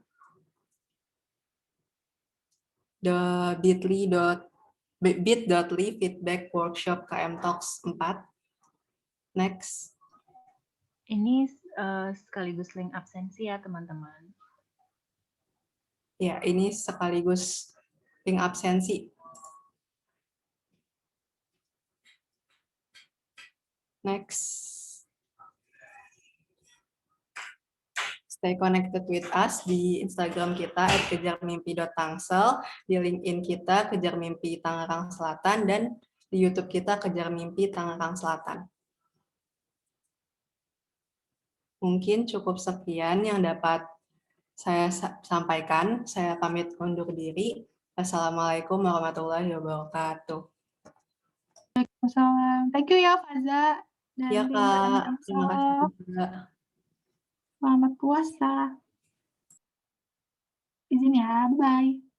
bit.ly feedback workshop KM Talks 4. Next. Ini sekaligus link absensi ya, teman-teman. Ya, ini sekaligus link absensi. Next. Stay connected with us di Instagram kita @kejarmimpi.tangsel, di LinkedIn kita Kejar Mimpi Tangerang Selatan, dan di YouTube kita Kejar Mimpi Tangerang Selatan. Mungkin cukup sekian yang dapat saya sampaikan. Saya pamit undur diri. Assalamualaikum warahmatullahi wabarakatuh. Waalaikumsalam. Thank you ya Faza dan Ya tim Kak, KM terima kasih Tangsel. juga. Selamat puasa. Izin ya, bye-bye.